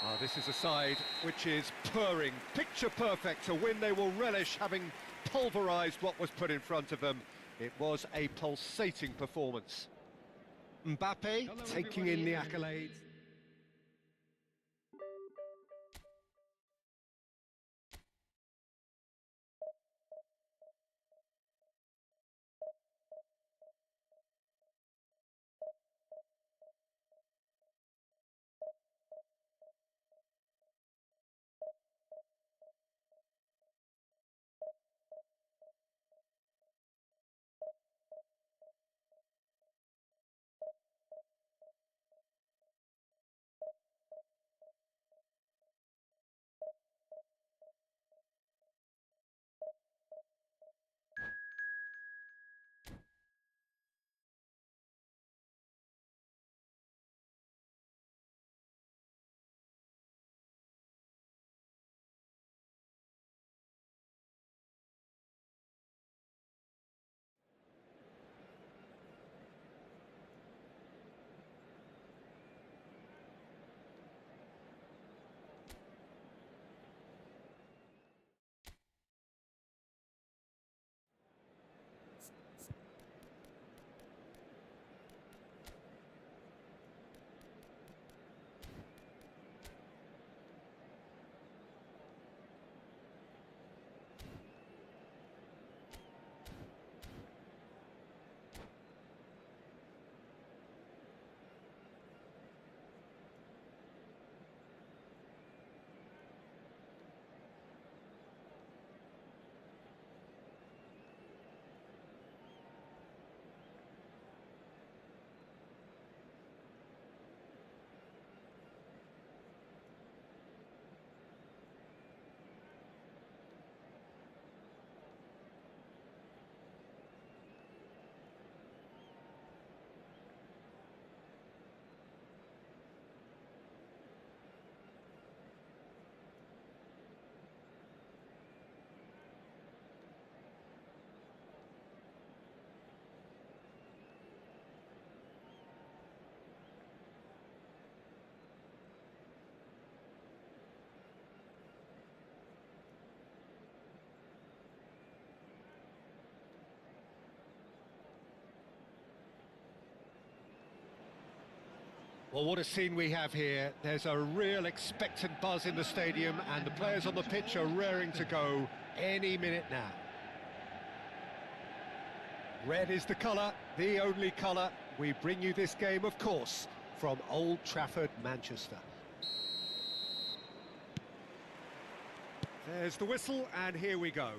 Oh, this is a side which is purring, picture perfect, a win they will relish, having pulverised what was put in front of them. It was a pulsating performance. Mbappe taking in the accolades. Well, what a scene we have here. There's a real expectant buzz in the stadium, and the players on the pitch are raring to go any minute now. Red is the colour, the only colour. We bring you this game, of course, from Old Trafford, Manchester. There's the whistle, and here we go.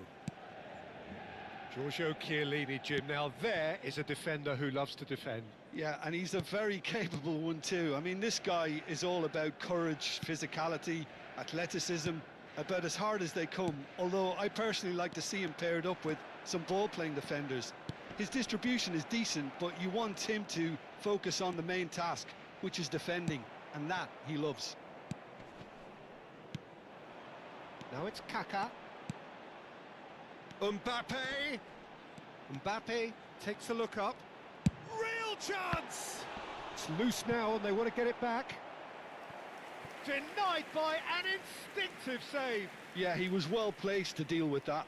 Giorgio Chiellini, Jim. Now there is a defender who loves to defend. Yeah, and he's a very capable one too. I mean, this guy is all about courage, physicality, athleticism, about as hard as they come. Although I personally like to see him paired up with some ball-playing defenders. His distribution is decent, but you want him to focus on the main task, which is defending, and that he loves. Now it's Kaká. Mbappe! Mbappe takes a look up. Real chance! It's loose now and they want to get it back. Denied by an instinctive save. Yeah, he was well placed to deal with that.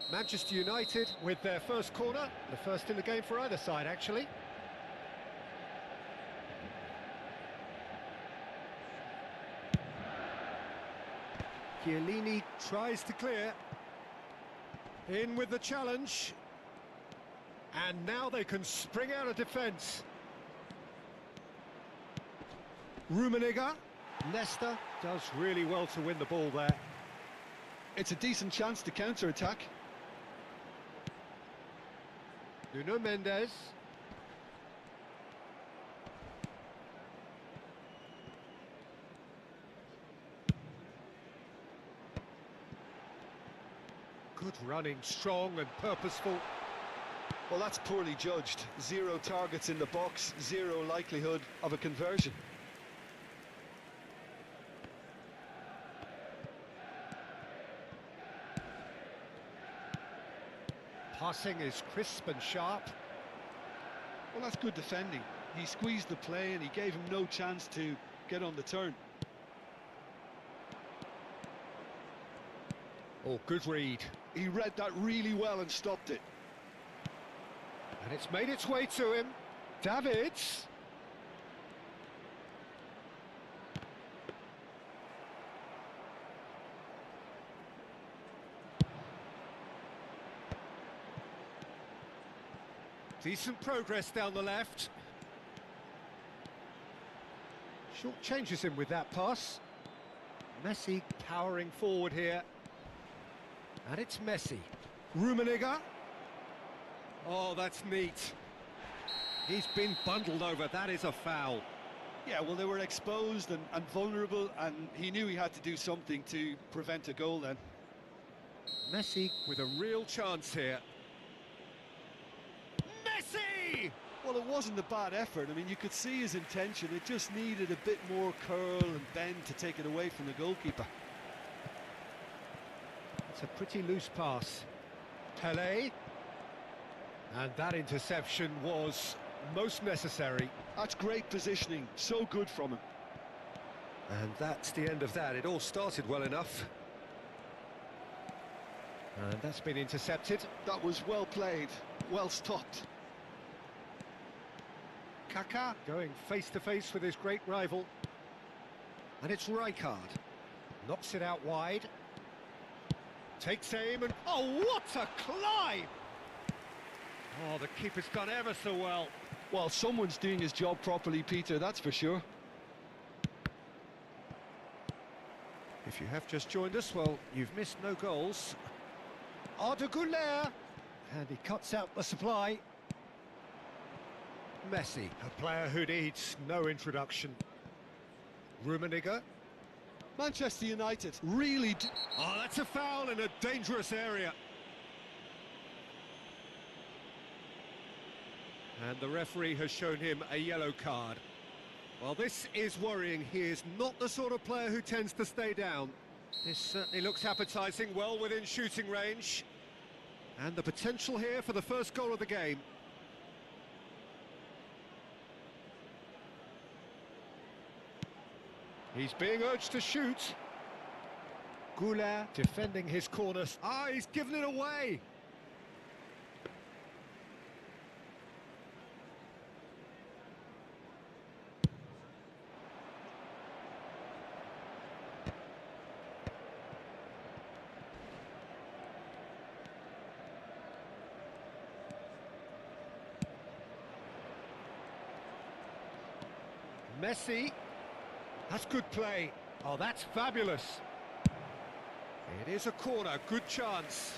Manchester United with their first corner, the first in the game for either side, actually. Chiellini tries to clear. In with the challenge. And now they can spring out of defence. Rummenigge. Leicester does really well to win the ball there. It's a decent chance to counter-attack. Nuno Mendes. Good running, strong and purposeful. Well, that's poorly judged. 0 targets in the box, 0 likelihood of a conversion. Passing is crisp and sharp. Well, that's good defending. He squeezed the play and he gave him no chance to get on the turn. Oh, good read. He read that really well and stopped it. And it's made its way to him. Davids. Decent progress down the left. Short changes him with that pass. Messi powering forward here. And it's Messi. Rummenigge. Oh, that's neat. He's been bundled over. That is a foul. Yeah, well, they were exposed and vulnerable, and he knew he had to do something to prevent a goal then. Messi with a real chance here. Messi! Well, it wasn't a bad effort. I mean, you could see his intention. It just needed a bit more curl and bend to take it away from the goalkeeper. It's a pretty loose pass. Pelé. And that interception was most necessary. That's great positioning. So good from him. And that's the end of that. It all started well enough. And that's been intercepted. That was well played, well stopped. Kaká going face-to-face with his great rival. And it's Rijkaard. Knocks it out wide. Takes aim and... oh, what a climb! Oh, the keeper's done ever so well. Well, someone's doing his job properly, Peter, that's for sure. If you have just joined us, well, you've missed no goals. Arda Güler. And he cuts out the supply. Messi, a player who needs no introduction. Rummenigge. Manchester United really... Oh, that's a foul in a dangerous area. And the referee has shown him a yellow card. Well, this is worrying. He is not the sort of player who tends to stay down. This certainly looks appetising, well within shooting range. And the potential here for the first goal of the game. He's being urged to shoot. Güler defending his corner. Ah, he's given it away. Messi. That's good play. Oh, that's fabulous. It is a corner, good chance.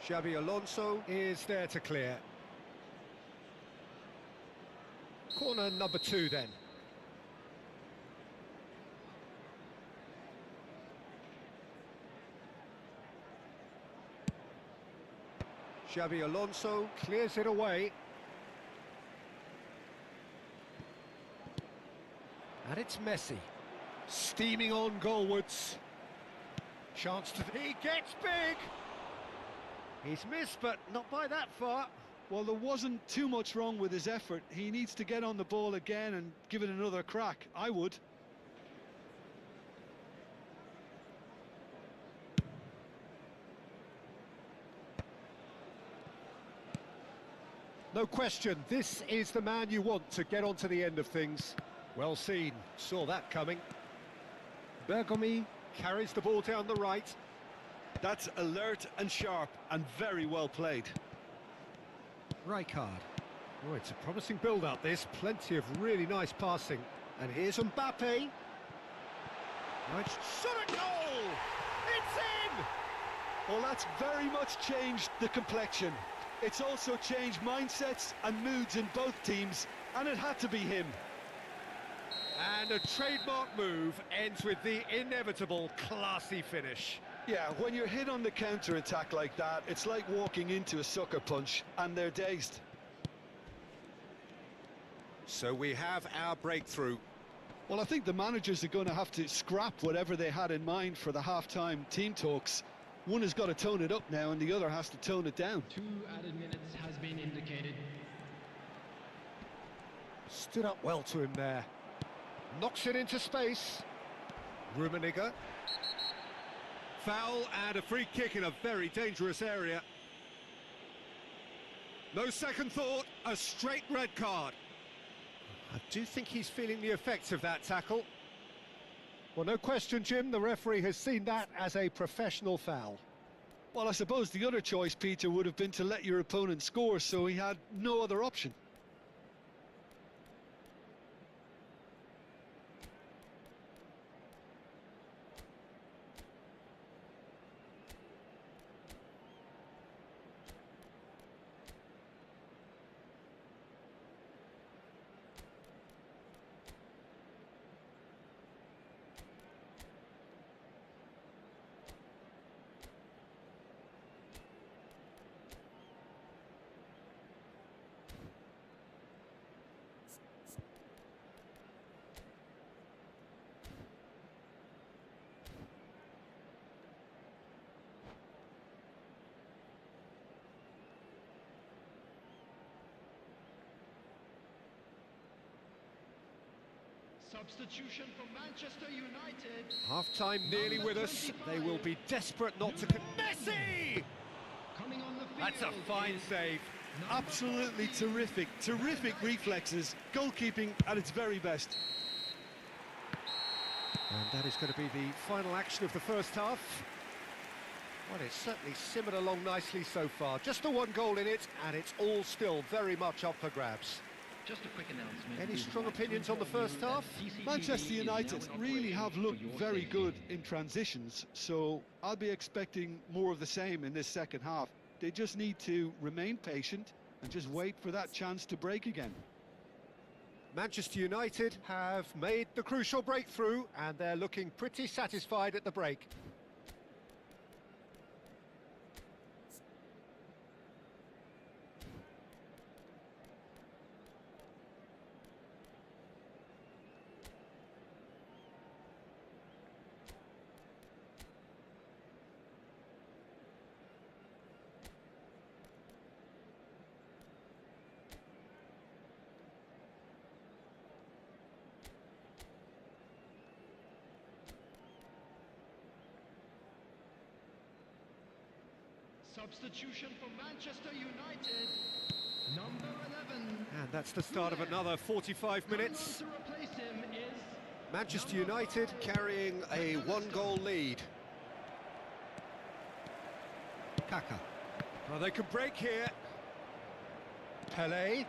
Xabi Alonso is there to clear. Corner number 2 then. Xabi Alonso clears it away. And it's Messi. Steaming on goalwards. Chance to... he gets big! He's missed, but not by that far. Well, there wasn't too much wrong with his effort. He needs to get on the ball again and give it another crack. I would. No question, this is the man you want to get onto the end of things. Well seen, saw that coming. Bergomi carries the ball down the right. That's alert and sharp and very well played. Rijkaard. Oh, it's a promising build-up, this. Plenty of really nice passing. And here's Mbappe. Right, shot at goal! It's in! Well, that's very much changed the complexion. It's also changed mindsets and moods in both teams, and it had to be him. And a trademark move ends with the inevitable classy finish. Yeah, when you're hit on the counter-attack like that, it's like walking into a sucker punch, and they're dazed. So we have our breakthrough. Well, I think the managers are going to have to scrap whatever they had in mind for the half-time team talks. One has got to tone it up now, and the other has to tone it down. 2 added minutes has been indicated. Stood up well to him there. Knocks it into space. Rummenigge. Foul and a free kick in a very dangerous area. No second thought, a straight red card. I do think he's feeling the effects of that tackle. Well, no question, Jim, the referee has seen that as a professional foul. Well, I suppose the other choice, Peter, would have been to let your opponent score, so he had no other option. Substitution for Manchester United. Half-time nearly with us. They will be desperate not to... Messi! Coming on the field. That's a fine save. Absolutely terrific, terrific reflexes. Goalkeeping at its very best. And that is going to be the final action of the first half. Well, it's certainly simmered along nicely so far. Just the one goal in it, and it's all still very much up for grabs. Just a quick announcement. Any strong opinions on the first half? Manchester United really have looked very good in transitions, so I'll be expecting more of the same in this second half. They just need to remain patient and just wait for that chance to break again. Manchester United have made the crucial breakthrough, and they're looking pretty satisfied at the break. Substitution for Manchester United. Number 11. And that's the start of another 45 minutes. To replace him is Manchester United carrying a one-goal lead. Kaka. Well, they could break here. Pelé.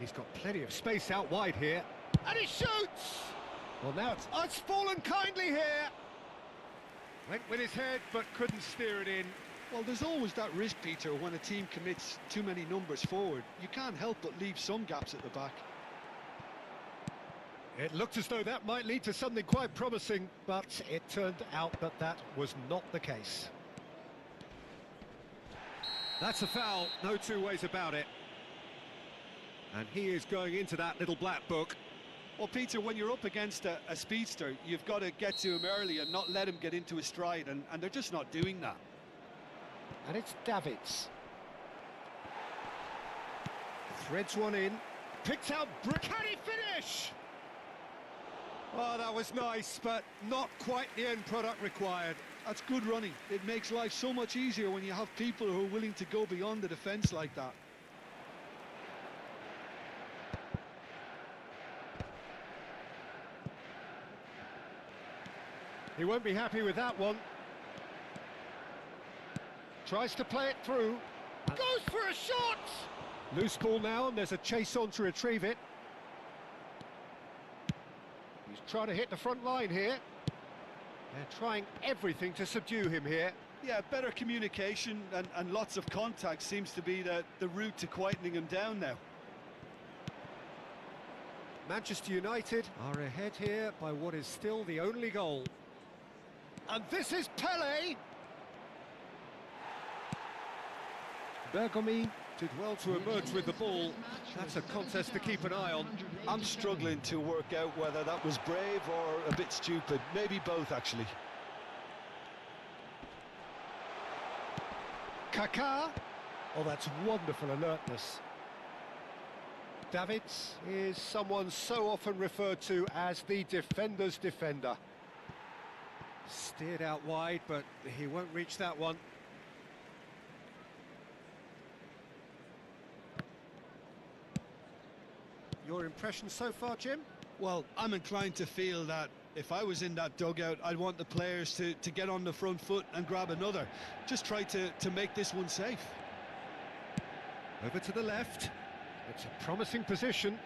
He's got plenty of space out wide here. And he shoots! Well, now it's fallen kindly here. Went with his head, but couldn't steer it in. Well, there's always that risk, Peter, when a team commits too many numbers forward. You can't help but leave some gaps at the back. It looked as though that might lead to something quite promising, but it turned out that that was not the case. That's a foul, no two ways about it. And he is going into that little black book. Well, Peter, when you're up against a speedster, you've got to get to him early and not let him get into his stride, and they're just not doing that. And it's Davids. Threads one in. Picked out... Can he finish? Oh, that was nice, but not quite the end product required. That's good running. It makes life so much easier when you have people who are willing to go beyond the defence like that. He won't be happy with that one. Tries to play it through. Goes for a shot! Loose ball now, and there's a chase on to retrieve it. He's trying to hit the front line here. They're trying everything to subdue him here. Yeah, better communication and lots of contact seems to be the route to quietening him down now. Manchester United are ahead here by what is still the only goal. And this is Pele! Bergomi did well to emerge with the ball. That's a contest to keep an eye on. I'm struggling to work out whether that was brave or a bit stupid. Maybe both, actually. Kaká. Oh, that's wonderful alertness. Davids is someone so often referred to as the defender's defender. Steered out wide, but he won't reach that one. Your impression so far, Jim? Well, I'm inclined to feel that if I was in that dugout, I'd want the players to get on the front foot and grab another. Just try to make this one safe. Over to the left. It's a promising position.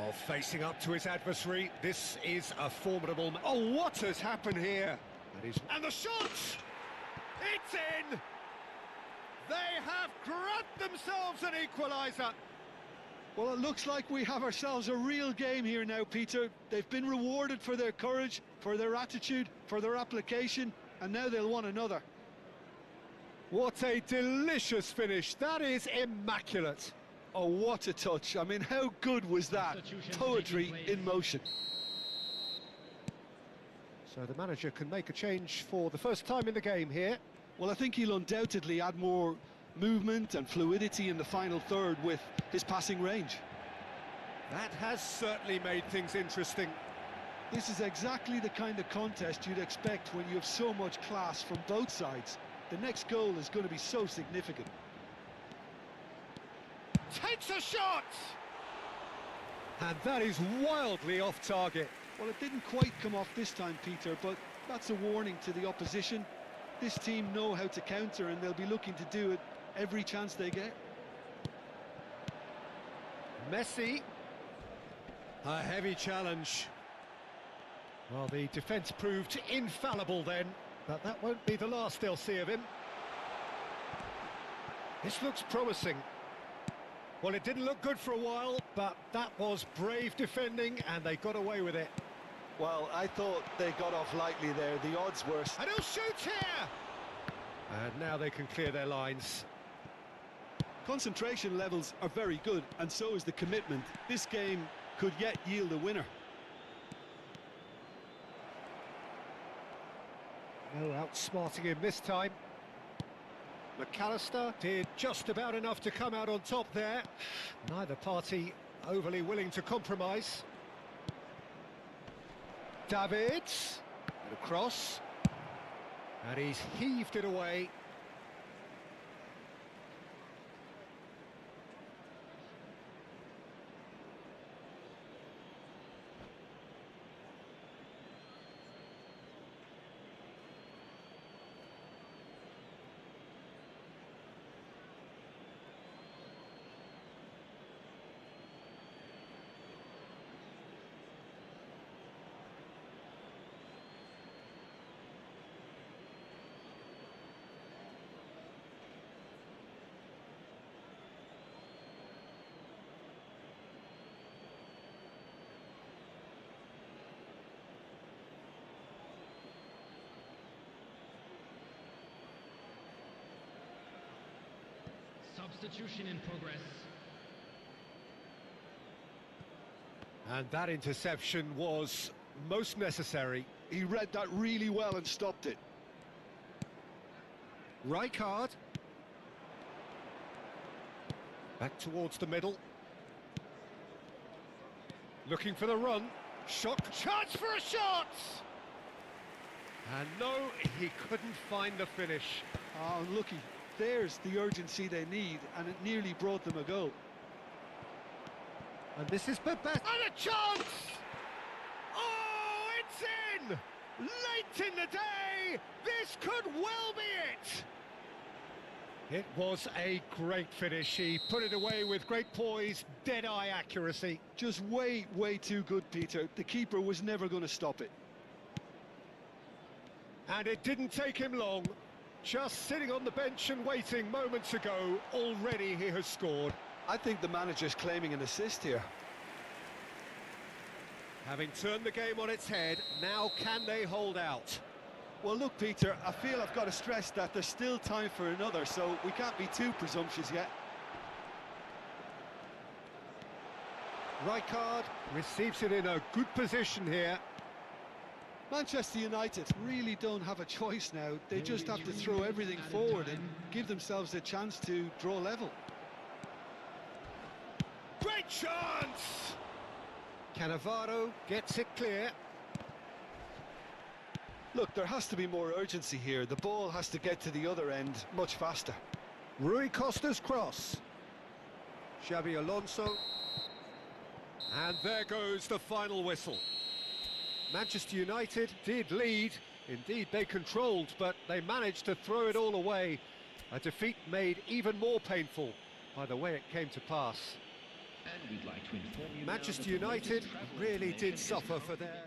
Oh, facing up to his adversary. This is a formidable... Oh, what has happened here? That is... And the shot! It's in! They have grabbed themselves an equaliser. Well, it looks like we have ourselves a real game here now, Peter. They've been rewarded for their courage, for their attitude, for their application, and now they'll want another. What a delicious finish. That is immaculate. Oh, what a touch. I mean, how good was that? Poetry in motion. So the manager can make a change for the first time in the game here. Well, I think he'll undoubtedly add more movement and fluidity in the final third with his passing range. That has certainly made things interesting. This is exactly the kind of contest you'd expect when you have so much class from both sides. The next goal is going to be so significant. Takes a shot! And that is wildly off target. Well, it didn't quite come off this time, Peter, but that's a warning to the opposition. This team know how to counter, and they'll be looking to do it every chance they get. Messi. A heavy challenge. Well, the defence proved infallible then, but that won't be the last they'll see of him. This looks promising. Well, it didn't look good for a while, but that was brave defending, and they got away with it. Well, I thought they got off lightly there. The odds were... And he'll shoot here! And now they can clear their lines. Concentration levels are very good, and so is the commitment. This game could yet yield a winner. No outsmarting him this time. McAllister did just about enough to come out on top there. Neither party overly willing to compromise. Davids, and a cross, and he's heaved it away. Substitution in progress. And that interception was most necessary. He read that really well and stopped it. Rijkaard. Back towards the middle. Looking for the run. Shot. Chance for a shot! And no, he couldn't find the finish. Oh, unlucky. There's the urgency they need, and it nearly brought them a goal. And this is Pepe. And a chance! Oh, it's in! Late in the day, this could well be it! It was a great finish. He put it away with great poise, dead-eye accuracy. Just way too good, Peter. The keeper was never going to stop it. And it didn't take him long. Just sitting on the bench and waiting moments ago, already he has scored. I think the manager's claiming an assist here. Having turned the game on its head, now can they hold out? Well, look, Peter, I feel I've got to stress that there's still time for another, so we can't be too presumptuous yet. Rijkaard receives it in a good position here. Manchester United really don't have a choice now. They just have to throw everything forward and give themselves a chance to draw level. Great chance! Cannavaro gets it clear. Look, there has to be more urgency here. The ball has to get to the other end much faster. Rui Costa's cross. Xabi Alonso. And there goes the final whistle. Manchester United did lead. Indeed, they controlled, but they managed to throw it all away. A defeat made even more painful by the way it came to pass. And we'd like to inform you Manchester now that the United latest travel really information did is suffer for their...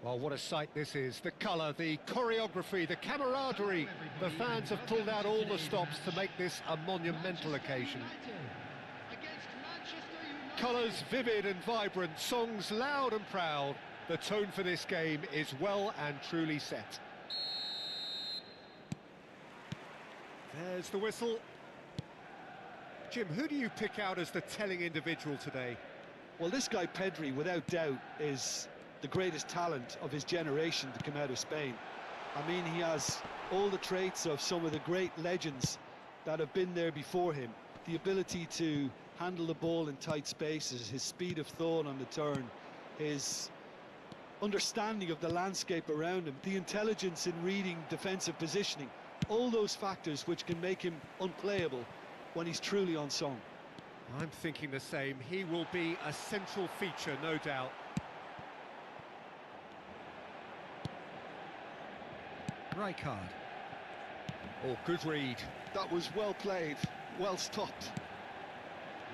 Well, what a sight this is. The colour, the choreography, the camaraderie. The fans have pulled out all the stops to make this a monumental occasion. Colours vivid and vibrant, songs loud and proud. The tone for this game is well and truly set. There's the whistle. Jim, who do you pick out as the telling individual today? Well, this guy Pedri, without doubt, is the greatest talent of his generation to come out of Spain. I mean, he has all the traits of some of the great legends that have been there before him. The ability to handle the ball in tight spaces, his speed of thought on the turn, his understanding of the landscape around him, the intelligence in reading defensive positioning, all those factors which can make him unplayable when he's truly on song. I'm thinking the same. He will be a central feature, no doubt. Rijkaard. Oh, good read. That was well played, well stopped.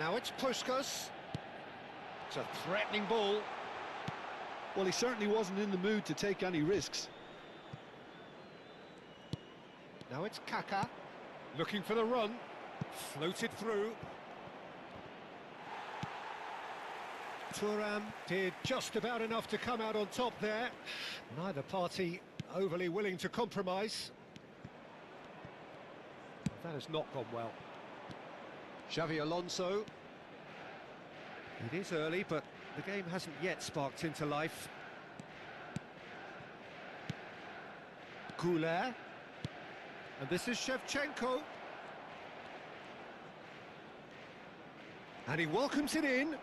Now it's Puskas. It's a threatening ball. Well, he certainly wasn't in the mood to take any risks. Now it's Kaká. Looking for the run. Floated through. Thuram did just about enough to come out on top there. Neither party overly willing to compromise. That has not gone well. Xavi Alonso. It is early, but the game hasn't yet sparked into life. Goulet. And this is Shevchenko. And he welcomes it in.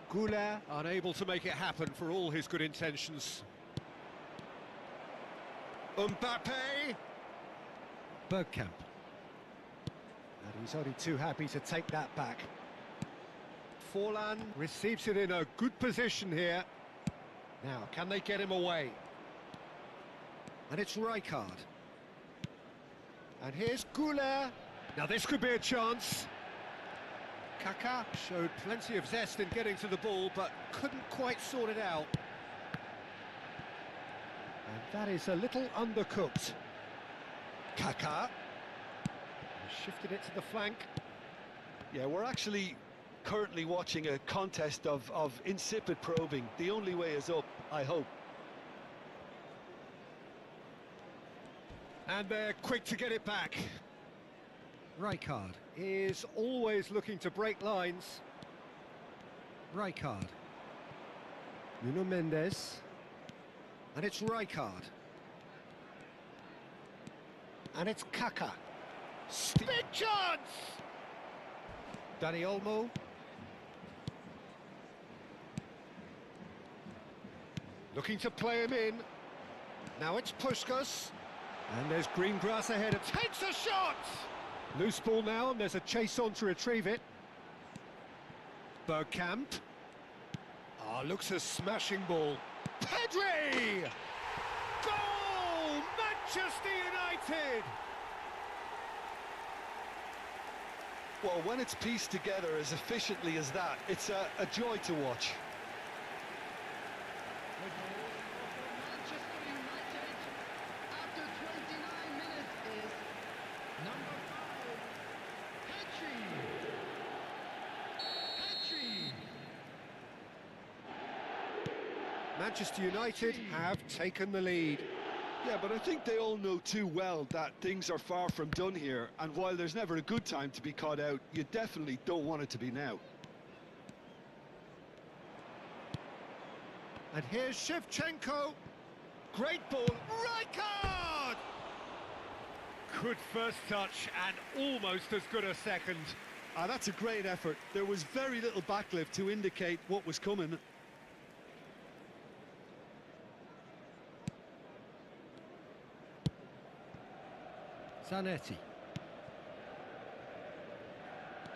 Goulet unable to make it happen for all his good intentions. Mbappe. Bergkamp. And he's only too happy to take that back. Forlan receives it in a good position here. Now, can they get him away? And it's Rijkaard. And here's Goulet. Now this could be a chance. Kaká showed plenty of zest in getting to the ball, but couldn't quite sort it out. And that is a little undercooked. Kaká. Shifted it to the flank. Yeah, we're actually currently watching a contest of insipid probing. The only way is up, I hope. And they're quick to get it back. Rijkaard is always looking to break lines. Rijkaard. Nuno Mendes. And it's Rijkaard. And it's Kaká. Big chance! Dani Olmo. Looking to play him in. Now it's Puskas. And there's green grass ahead. It takes a shot! Loose ball now, and there's a chase on to retrieve it. Bergkamp. Ah, looks a smashing ball. Pedri! Goal! Manchester United! Well, when it's pieced together as efficiently as that, it's a joy to watch. Manchester United have taken the lead. Yeah, but I think they all know too well that things are far from done here, and while there's never a good time to be caught out, you definitely don't want it to be now. And here's Shevchenko. Great ball. Rijkaard! Good first touch and almost as good a second. That's a great effort. There was very little backlift to indicate what was coming. Zanetti.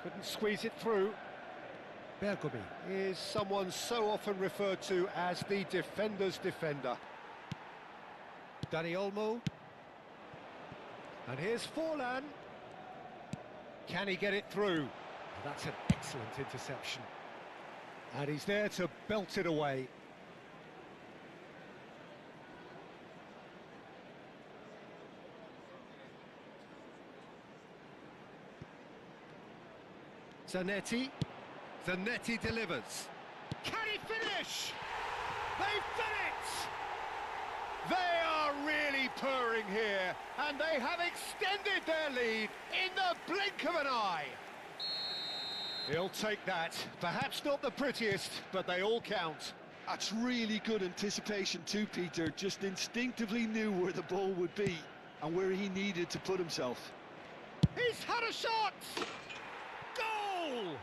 Couldn't squeeze it through. Bergomi is someone so often referred to as the defender's defender. Dani Olmo. And here's Forlan. Can he get it through? That's an excellent interception. And he's there to belt it away. Zanetti. Zanetti delivers. Can he finish? They've done it! They are really purring here, and they have extended their lead in the blink of an eye. He'll take that. Perhaps not the prettiest, but they all count. That's really good anticipation too, Peter. Just instinctively knew where the ball would be and where he needed to put himself. He's had a shot! Goal!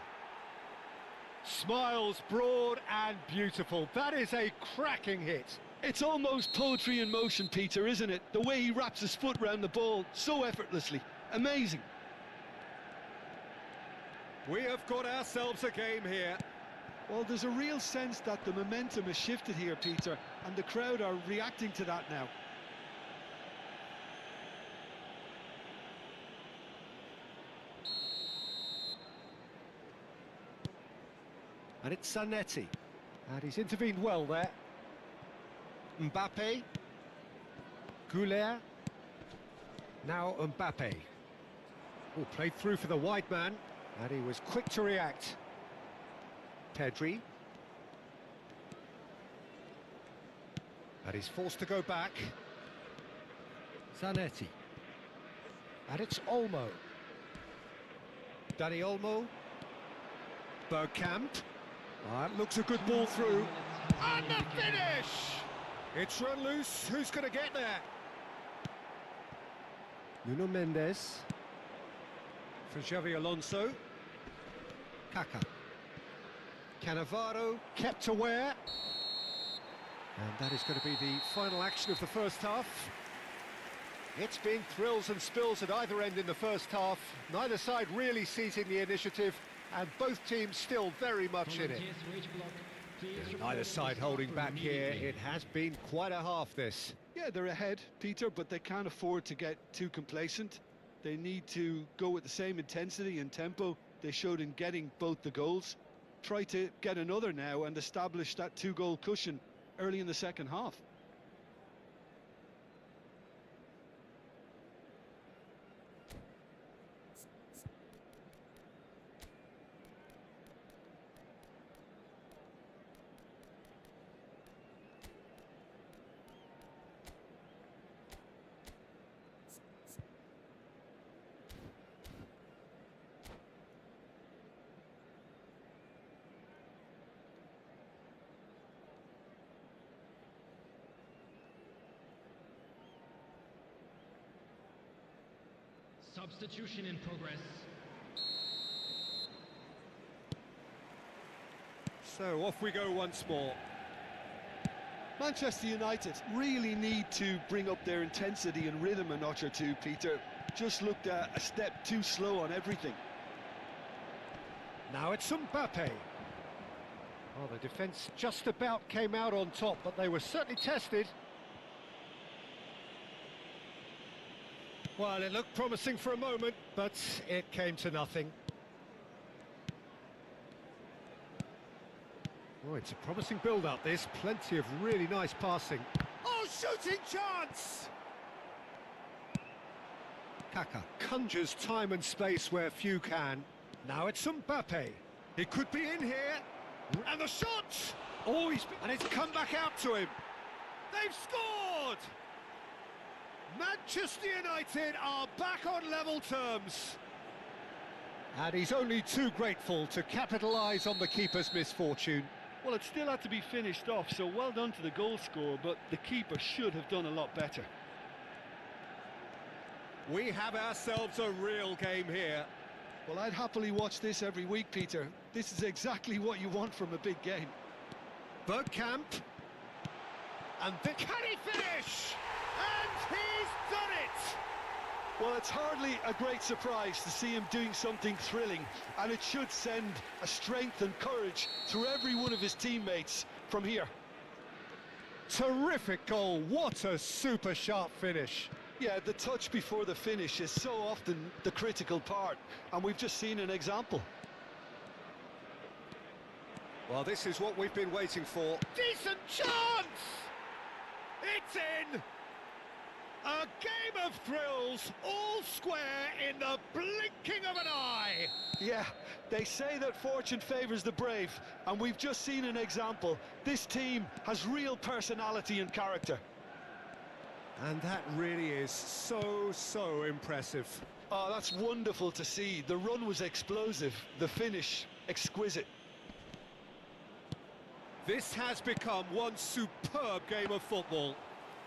Smiles broad and beautiful. That is a cracking hit. It's almost poetry in motion, Peter, isn't it? The way he wraps his foot round the ball so effortlessly. Amazing. We have got ourselves a game here. Well, there's a real sense that the momentum has shifted here, Peter, and the crowd are reacting to that now. And it's Zanetti. And he's intervened well there. Mbappe. Goulet. Now Mbappe. Oh, played through for the wide man. And he was quick to react. Pedri. And he's forced to go back. Zanetti. And it's Olmo. Dani Olmo. Bergkamp. That looks a good ball through. And the finish! It's run loose. Who's going to get there? Nuno Mendes. For Xavi Alonso. Kaká. Cannavaro kept aware. And that is going to be the final action of the first half. It's been thrills and spills at either end in the first half. Neither side really seizing the initiative, and both teams still very much in it. Neither side holding back here. It has been quite a half, this. Yeah, they're ahead, Peter, but they can't afford to get too complacent. They need to go with the same intensity and tempo they showed in getting both the goals. Try to get another now and establish that two-goal cushion early in the second half. Substitution in progress. So off we go once more. Manchester United really need to bring up their intensity and rhythm a notch or two, Peter. Just looked a step too slow on everything. Now it's Mbappe. Oh, the defence just about came out on top, but they were certainly tested. Well, it looked promising for a moment, but it came to nothing. Oh, it's a promising build-up, this. Plenty of really nice passing. Oh, shooting chance! Kaká conjures time and space where few can. Now it's Mbappe. He could be in here. And the shot! Oh, and it's come back out to him. They've scored! Manchester United are back on level terms. And he's only too grateful to capitalise on the keeper's misfortune. Well, it still had to be finished off, so well done to the goal scorer, but the keeper should have done a lot better. We have ourselves a real game here. Well, I'd happily watch this every week, Peter. This is exactly what you want from a big game. Bergkamp. And can he finish? And he's done it! Well, it's hardly a great surprise to see him doing something thrilling, and it should send a strength and courage through every one of his teammates from here. Terrific goal, what a super sharp finish. Yeah, the touch before the finish is so often the critical part, and we've just seen an example. Well, this is what we've been waiting for. Decent chance! It's in! A game of thrills, all square in the blinking of an eye! Yeah, they say that fortune favours the brave, and we've just seen an example. This team has real personality and character. And that really is so impressive. Oh, that's wonderful to see. The run was explosive, the finish exquisite. This has become one superb game of football.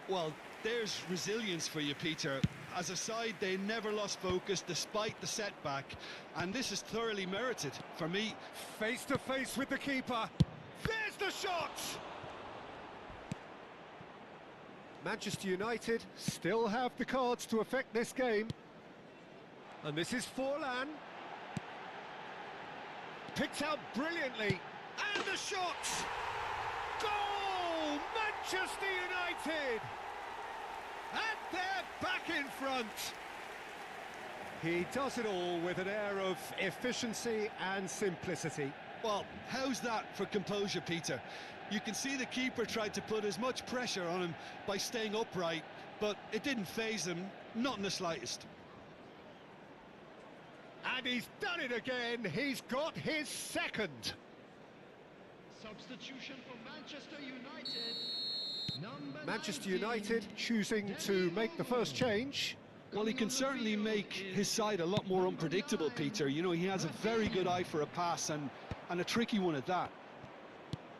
Well, there's resilience for you, Peter. As a side, they never lost focus despite the setback, and this is thoroughly merited for me. Face to face with the keeper. There's the shot! Manchester United still have the cards to affect this game. And this is Forlan. Picked out brilliantly. And the shot! Goal! Manchester United! And they're back in front. He does it all with an air of efficiency and simplicity. Well, how's that for composure, Peter? You can see the keeper tried to put as much pressure on him by staying upright, but it didn't faze him, not in the slightest. And he's done it again. He's got his second. Substitution for Manchester United. Number Manchester 19, United choosing to make the first change. Well, he can certainly make his side a lot more unpredictable, Peter. You know, he has a very good eye for a pass, and a tricky one at that.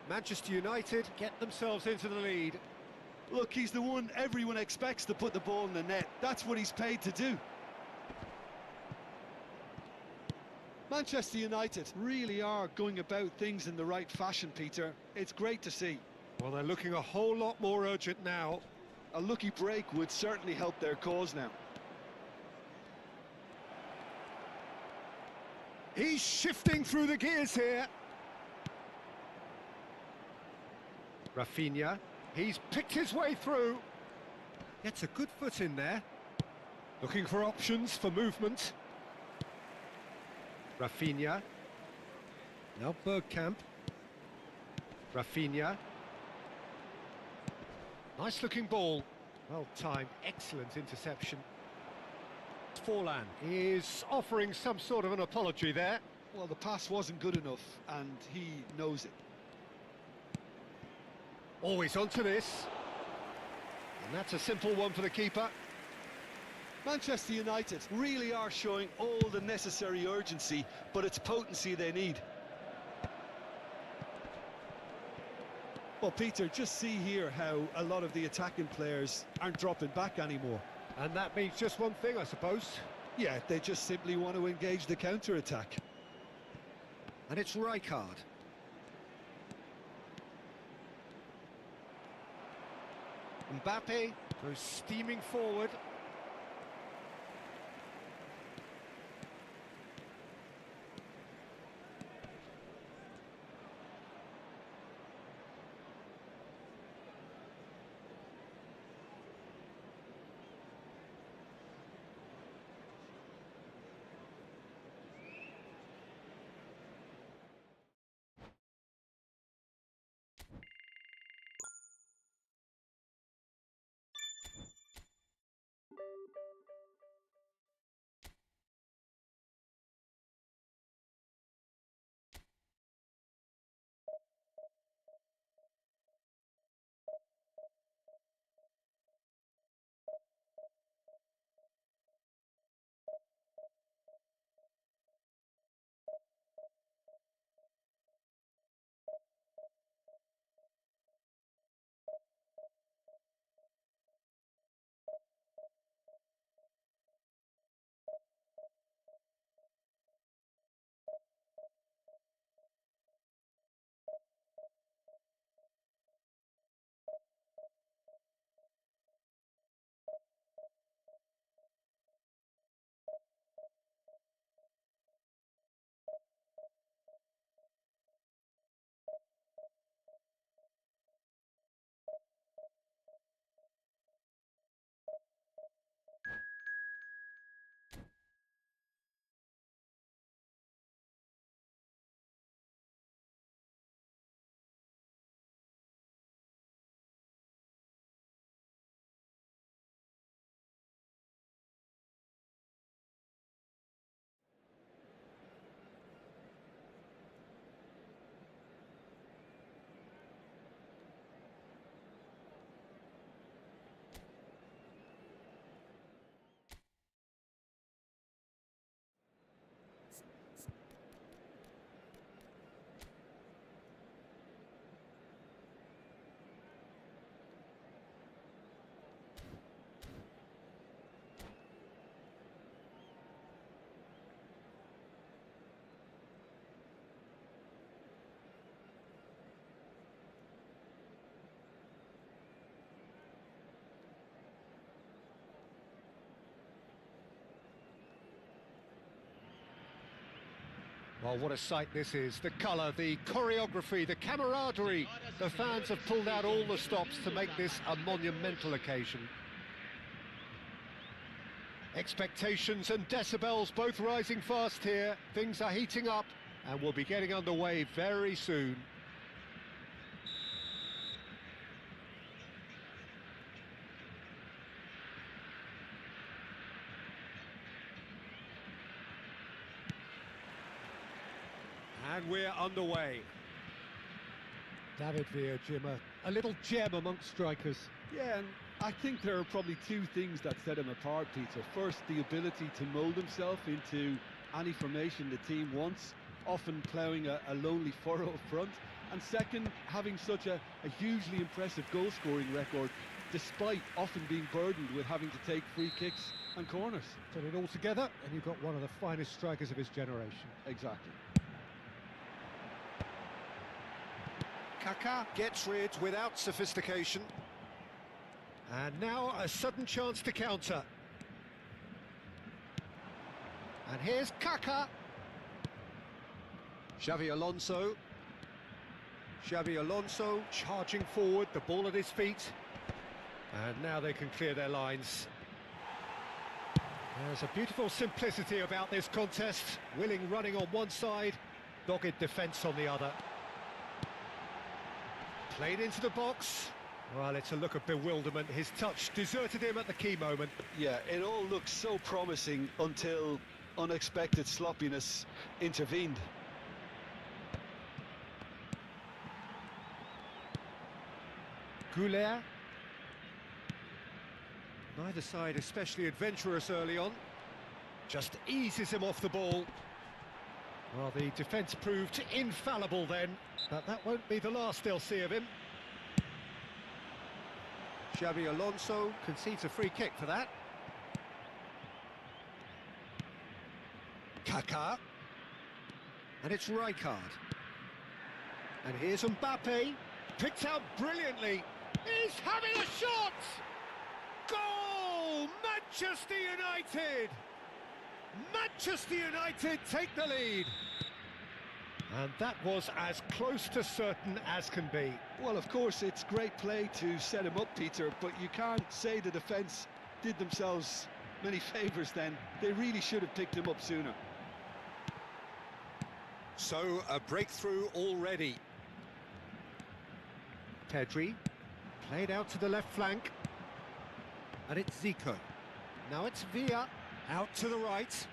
Manchester United get themselves into the lead. Look, he's the one everyone expects to put the ball in the net. That's what he's paid to do. Manchester United really are going about things in the right fashion, Peter. It's great to see. Well, they're looking a whole lot more urgent now. A lucky break would certainly help their cause now. He's shifting through the gears here. Rafinha, he's picked his way through. Gets a good foot in there. Looking for options for movement. Rafinha. Now Bergkamp. Rafinha. Nice looking ball. Well timed, excellent interception. Forlan is offering some sort of an apology there. Well, the pass wasn't good enough, and he knows it. Always onto this. And that's a simple one for the keeper. Manchester United really are showing all the necessary urgency, but it's potency they need. Well, Peter, just see here how a lot of the attacking players aren't dropping back anymore. And that means just one thing, I suppose. Yeah, they just simply want to engage the counter-attack. And it's Rijkaard. Mbappe goes steaming forward. Well, what a sight this is. The colour, the choreography, the camaraderie. The fans have pulled out all the stops to make this a monumental occasion. Expectations and decibels both rising fast here. Things are heating up and we'll be getting underway very soon. And we're underway. David Villa, Jim, a little gem amongst strikers. Yeah, and I think there are probably two things that set him apart, Peter. First, the ability to mould himself into any formation the team wants, often ploughing a lonely furrow up front. And second, having such a hugely impressive goal-scoring record, despite often being burdened with having to take free kicks and corners. Put it all together, and you've got one of the finest strikers of his generation. Exactly. Kaká gets rid without sophistication. And now a sudden chance to counter. And here's Kaká. Xavi Alonso. Xavi Alonso charging forward, the ball at his feet. And now they can clear their lines. There's a beautiful simplicity about this contest. Willing running on one side, dogged defence on the other. Played into the box. Well, it's a look of bewilderment. His touch deserted him at the key moment. Yeah, it all looks so promising until unexpected sloppiness intervened. Goulet. Neither side especially adventurous early on. Just eases him off the ball. Well, the defence proved infallible then, but that won't be the last they'll see of him. Xavi Alonso concedes a free kick for that. Kaká. And it's Rijkaard. And here's Mbappe. Picked out brilliantly. He's having a shot! Goal! Manchester United! Manchester United take the lead. And that was as close to certain as can be. Well, of course, it's great play to set him up, Peter, but you can't say the defence did themselves many favours then. They really should have picked him up sooner. So, a breakthrough already. Pedri, played out to the left flank. And it's Zico. Now it's Villa, out to the right.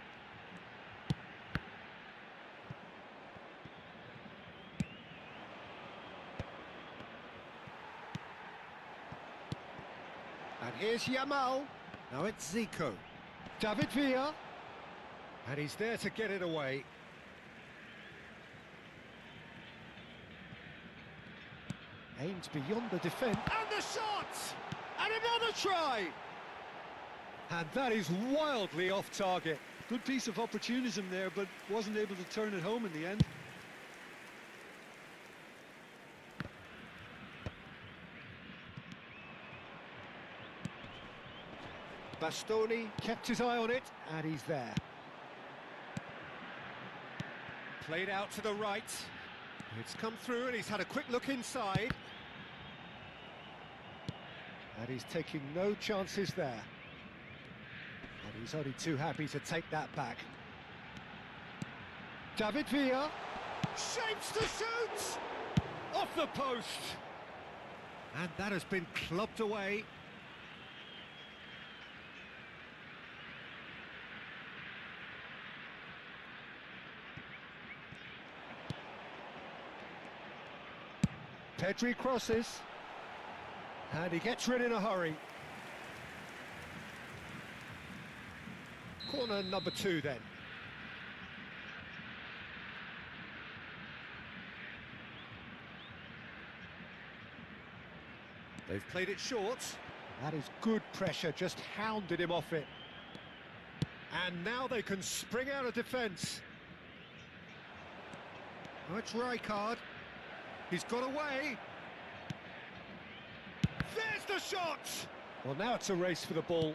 And here's Yamal. Now it's Zico. David Villa. And he's there to get it away. Aimed beyond the defence. And the shot! And another try! And that is wildly off target. Good piece of opportunism there, but wasn't able to turn it home in the end. Bastoni kept his eye on it, and he's there. Played out to the right. It's come through, and he's had a quick look inside. And he's taking no chances there. And he's only too happy to take that back. David Villa shapes to shoot! Off the post! And that has been clubbed away. Pedri crosses, and he gets rid in a hurry. Corner number 2 then. They've played it short. That is good pressure, just hounded him off it. And now they can spring out of defence. Oh, it's Rijkaard. He's got away. There's the shot! Well, now it's a race for the ball.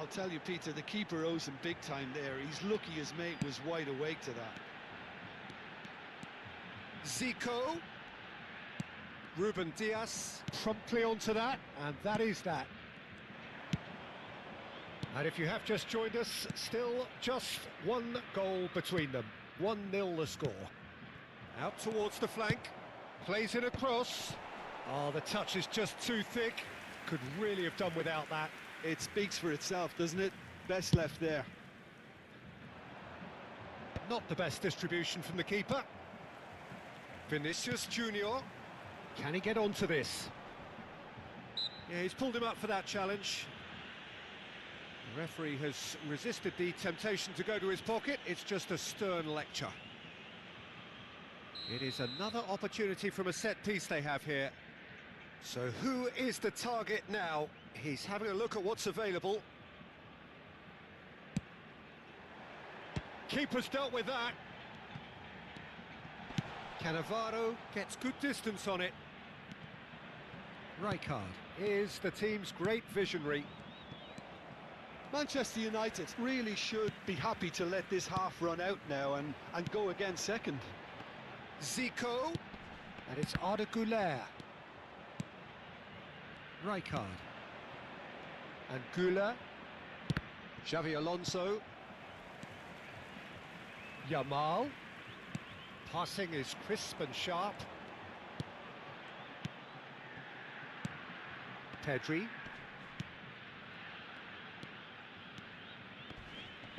I'll tell you, Peter, the keeper owes him big time there. He's lucky his mate was wide awake to that. Zico. Ruben Diaz promptly onto that, and that is that. And if you have just joined us, still just one goal between them. 1-0 the score. Out towards the flank, plays in a cross. Oh, the touch is just too thick. Could really have done without that. It speaks for itself, doesn't it? Best left there. Not the best distribution from the keeper. Vinicius Junior. Can he get onto this? Yeah, he's pulled him up for that challenge. The referee has resisted the temptation to go to his pocket. It's just a stern lecture. It is another opportunity from a set piece they have here. So who is the target now? He's having a look at what's available. Keeper's dealt with that. Cannavaro gets good distance on it. Rijkaard is the team's great visionary. Manchester United really should be happy to let this half run out now and go again second. Zico, and it's Arda Güler. Rijkaard. And Güler. Xavi Alonso. Yamal. Passing is crisp and sharp. Pedri.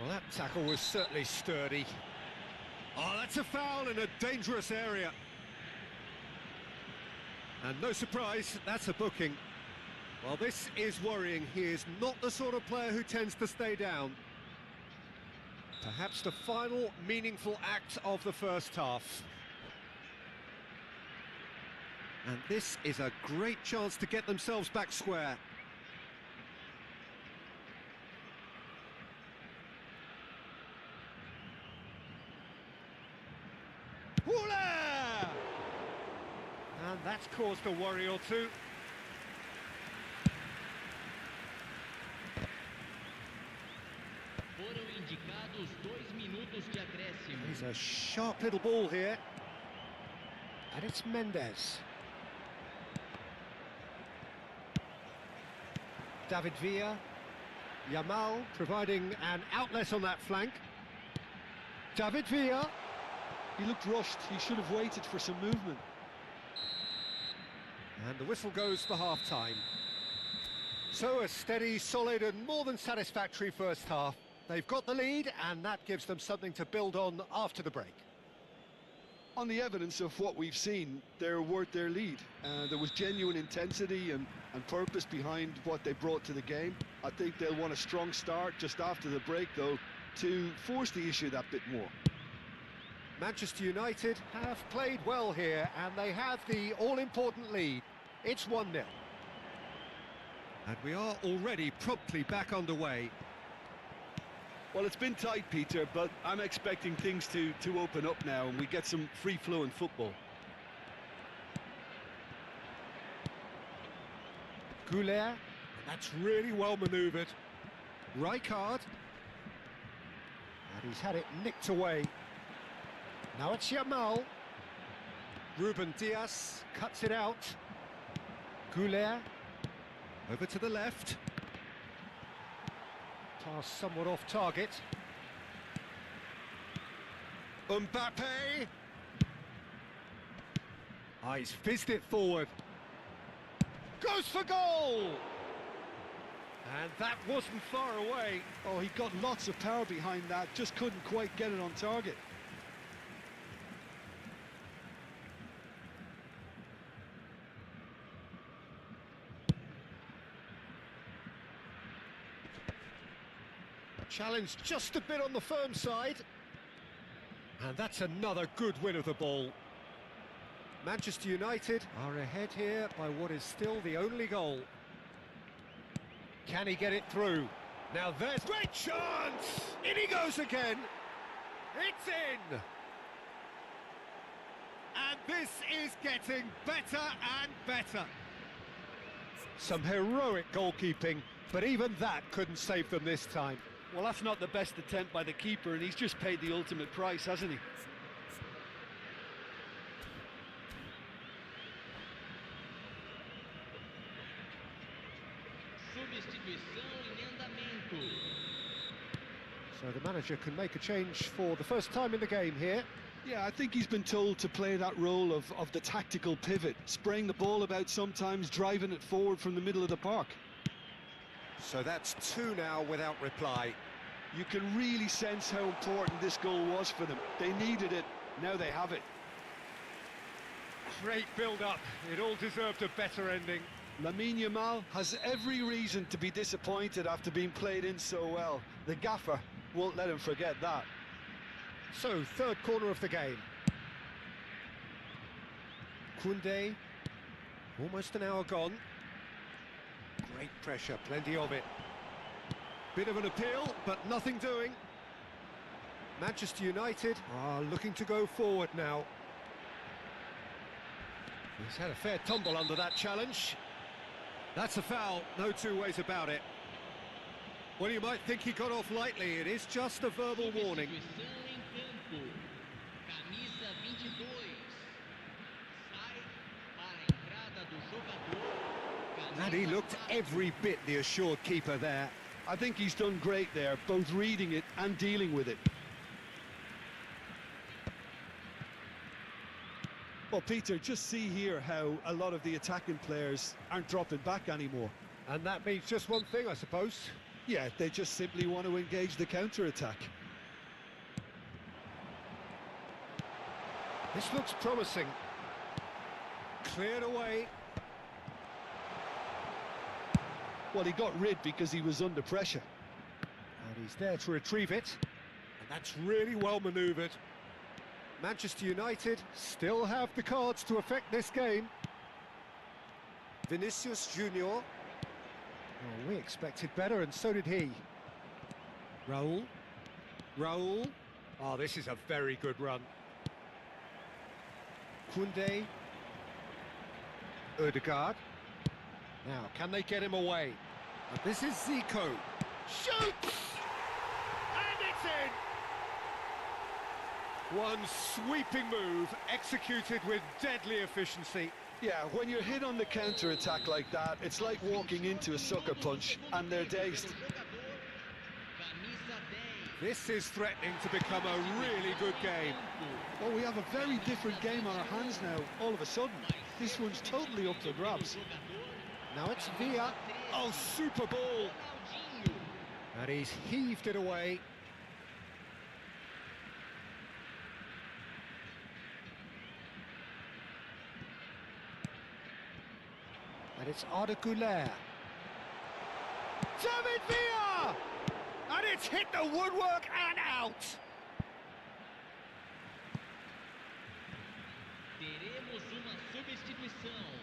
Well, that tackle was certainly sturdy. Oh, that's a foul in a dangerous area. And no surprise, that's a booking. Well, this is worrying. He is not the sort of player who tends to stay down. Perhaps the final meaningful act of the first half. And this is a great chance to get themselves back square. Voila! And that's caused a worry or two. Foram indicados 2 minutos de acréscimo. He's a sharp little ball here. And it's Mendes. David Villa. Yamal providing an outlet on that flank. David Villa. He looked rushed. He should have waited for some movement. And the whistle goes for half-time. So a steady, solid and more than satisfactory first half. They've got the lead and that gives them something to build on after the break. On the evidence of what we've seen, they're worth their lead. There was genuine intensity and purpose behind what they brought to the game. I think they'll want a strong start just after the break, though, to force the issue that bit more. Manchester United have played well here and they have the all-important lead. It's 1-0. And we are already promptly back underway. Well, it's been tight, Peter, but I'm expecting things to open up now and we get some free-flowing football. Güler, that's really well manoeuvred. Rijkaard. And he's had it nicked away. Now it's Yamal. Ruben Diaz cuts it out. Güler. Over to the left. Pass somewhat off target. Mbappe. Ah, he's fizzed it forward. Goes for goal! And that wasn't far away. Oh, he got lots of power behind that, just couldn't quite get it on target. Challenge just a bit on the firm side. And that's another good win of the ball. Manchester United are ahead here by what is still the only goal. Can he get it through? Now there's great chance! In he goes again! It's in! And this is getting better and better. Some heroic goalkeeping, But even that couldn't save them this time. Well, that's not the best attempt by the keeper, and he's just paid the ultimate price, hasn't he? So the manager can make a change for the first time in the game here. Yeah, I think he's been told to play that role of the tactical pivot, spraying the ball about sometimes, driving it forward from the middle of the park. So that's two now without reply. You can really sense how important this goal was for them. They needed it, now they have it. Great build-up, it all deserved a better ending. Lamine Yamal has every reason to be disappointed after being played in so well. The gaffer won't let him forget that. So, third corner of the game. Koundé, almost an hour gone. Great pressure, plenty of it. Bit of an appeal, but nothing doing. Manchester United are looking to go forward now. He's had a fair tumble under that challenge. That's a foul, no two ways about it. Well, you might think he got off lightly, it is just a verbal warning. And he looked every bit the assured keeper there. I think he's done great there, both reading it and dealing with it. Well, Peter, just see here how a lot of the attacking players aren't dropping back anymore. And that means just one thing, I suppose. Yeah, they just simply want to engage the counter-attack. This looks promising. Cleared away. Well, he got rid because he was under pressure. And he's there to retrieve it. And that's really well manoeuvred. Manchester United still have the cards to affect this game. Vinicius Junior. Well, we expected better, and so did he. Raul. Raul. Oh, this is a very good run. Koundé. Odegaard. Now, can they get him away? And this is Zico. Shoots! And it's in! One sweeping move, executed with deadly efficiency. Yeah, when you're hit on the counter-attack like that, it's like walking into a sucker punch, and they're dazed. This is threatening to become a really good game. Well, we have a very different game on our hands now, all of a sudden. This one's totally up for grabs. Now it's Villa. Oh, super ball. And he's heaved it away. And it's Arda Güler. David Villa! And it's hit the woodwork and out. Teremos uma substituição.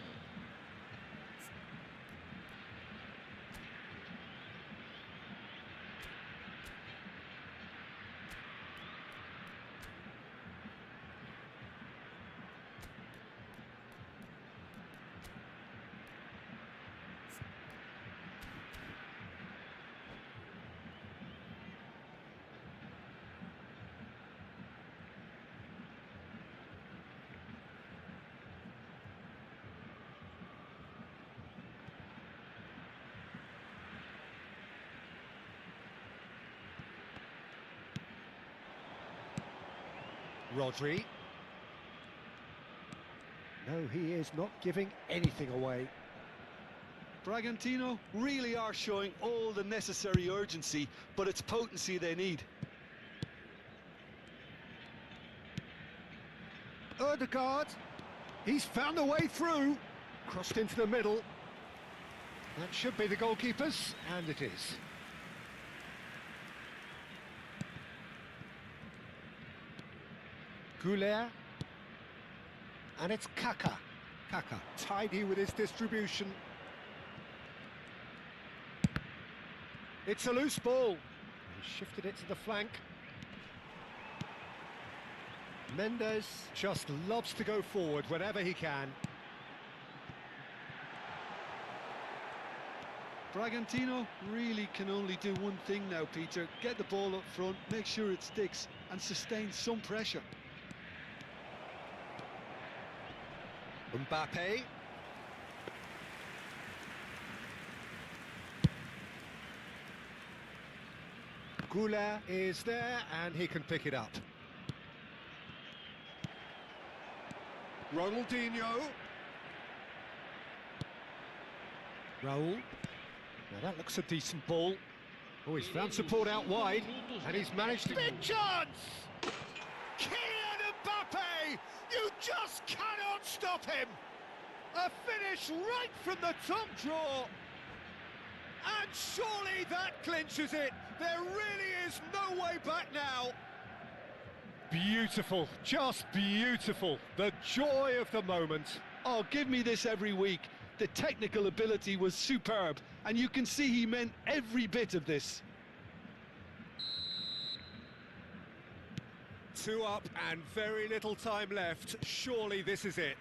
Rodri. No, he is not giving anything away. Bragantino really are showing all the necessary urgency, but it's potency they need. Odegaard. He's found a way through. Crossed into the middle. That should be the goalkeeper's, and it is. Güler. And it's Kaka. Kaka, tidy with his distribution. It's a loose ball. He shifted it to the flank. Mendes just loves to go forward whenever he can. Bragantino really can only do one thing now, Peter. Get the ball up front, make sure it sticks, and sustain some pressure. Mbappe. Goulet is there, and he can pick it up. Ronaldinho. Raul. Now that looks a decent ball. Oh, he's found support out wide, and he's managed to... Big chance! Kylian Mbappe! You just cannot stop him! A finish right from the top draw! And surely that clinches it! There really is no way back now! Beautiful, just beautiful. The joy of the moment. Oh, give me this every week. The technical ability was superb, and you can see he meant every bit of this. 2 up and very little time left. Surely this is it.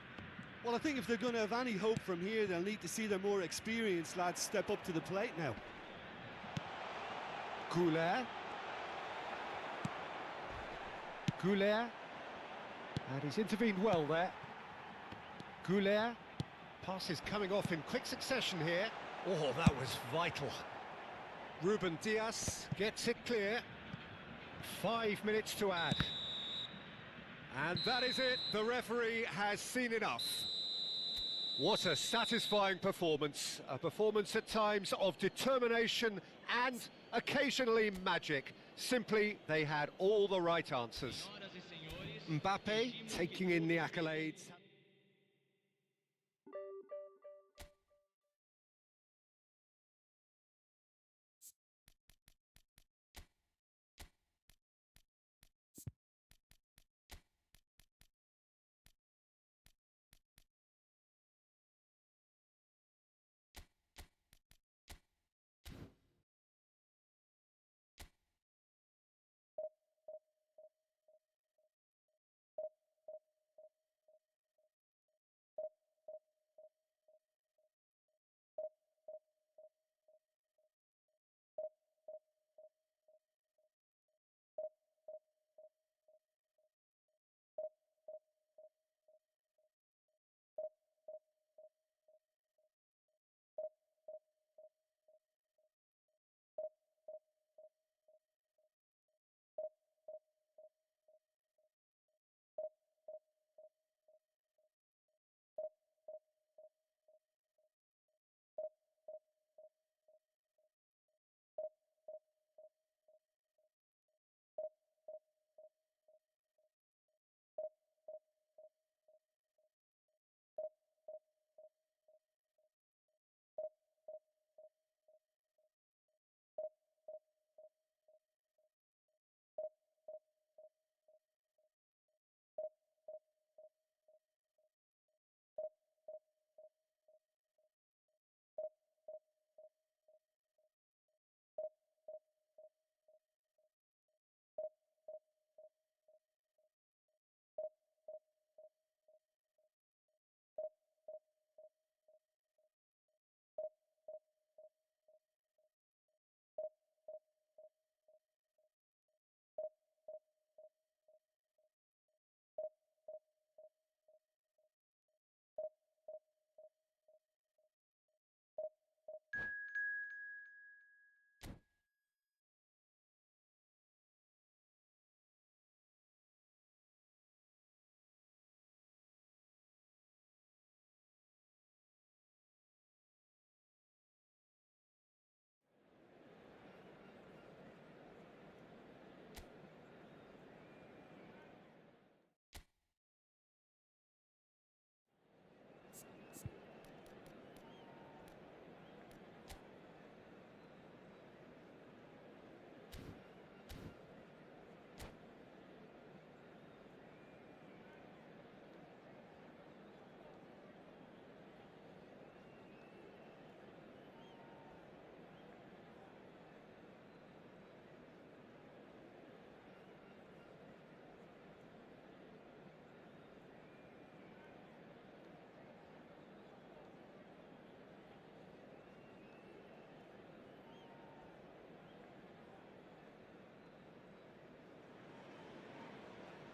Well, I think if they're going to have any hope from here, they'll need to see their more experienced lads step up to the plate now. Goulet. Goulet. And he's intervened well there. Goulet. Pass is coming off in quick succession here. Oh, that was vital. Ruben Dias gets it clear. 5 minutes to add. And that is it. The referee has seen enough. What a satisfying performance. A performance at times of determination and occasionally magic. Simply, they had all the right answers. Mbappe taking in the accolades.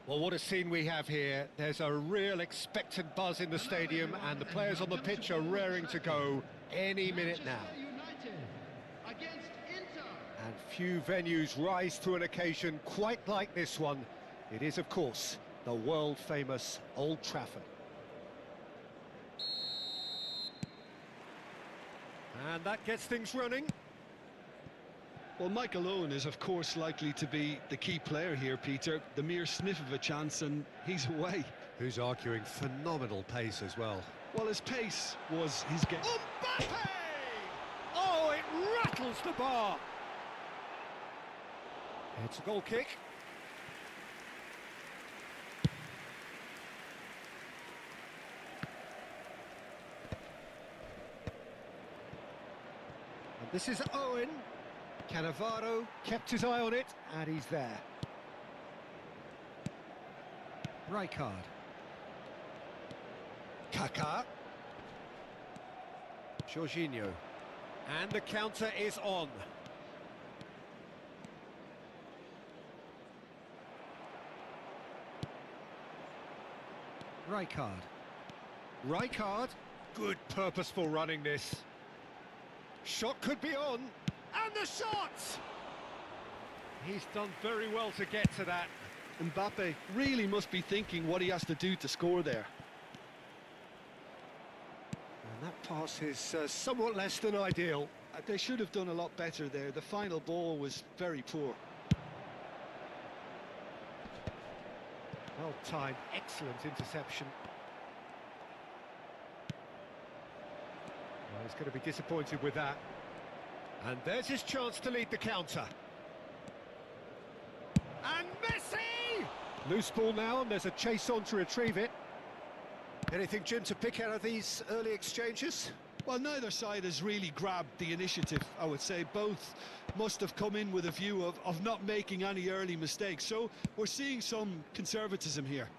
Well, what a scene we have here. There's a real expectant buzz in the stadium, and the players on the pitch are raring to go any minute now. And few venues rise to an occasion quite like this one. It is, of course, the world-famous Old Trafford. And that gets things running. Well, Michael Owen is, of course, likely to be the key player here, Peter. The mere sniff of a chance and he's away. Who's arguing phenomenal pace as well. Well, his pace was his game. Mbappe! Oh, it rattles the bar. It's a goal kick. And this is Owen. Cannavaro kept his eye on it, and he's there. Rijkaard. Kaká. Jorginho. And the counter is on. Rijkaard. Rijkaard. Good purposeful running this. Shot could be on. And the shot! He's done very well to get to that. Mbappe really must be thinking what he has to do to score there. And that pass is somewhat less than ideal. They should have done a lot better there. The final ball was very poor. Well timed, excellent interception. Well, he's going to be disappointed with that. And there's his chance to lead the counter. And Messi! Loose ball now, and there's a chase on to retrieve it. Anything, Jim, to pick out of these early exchanges? Well, neither side has really grabbed the initiative, I would say. Both must have come in with a view of not making any early mistakes. So we're seeing some conservatism here.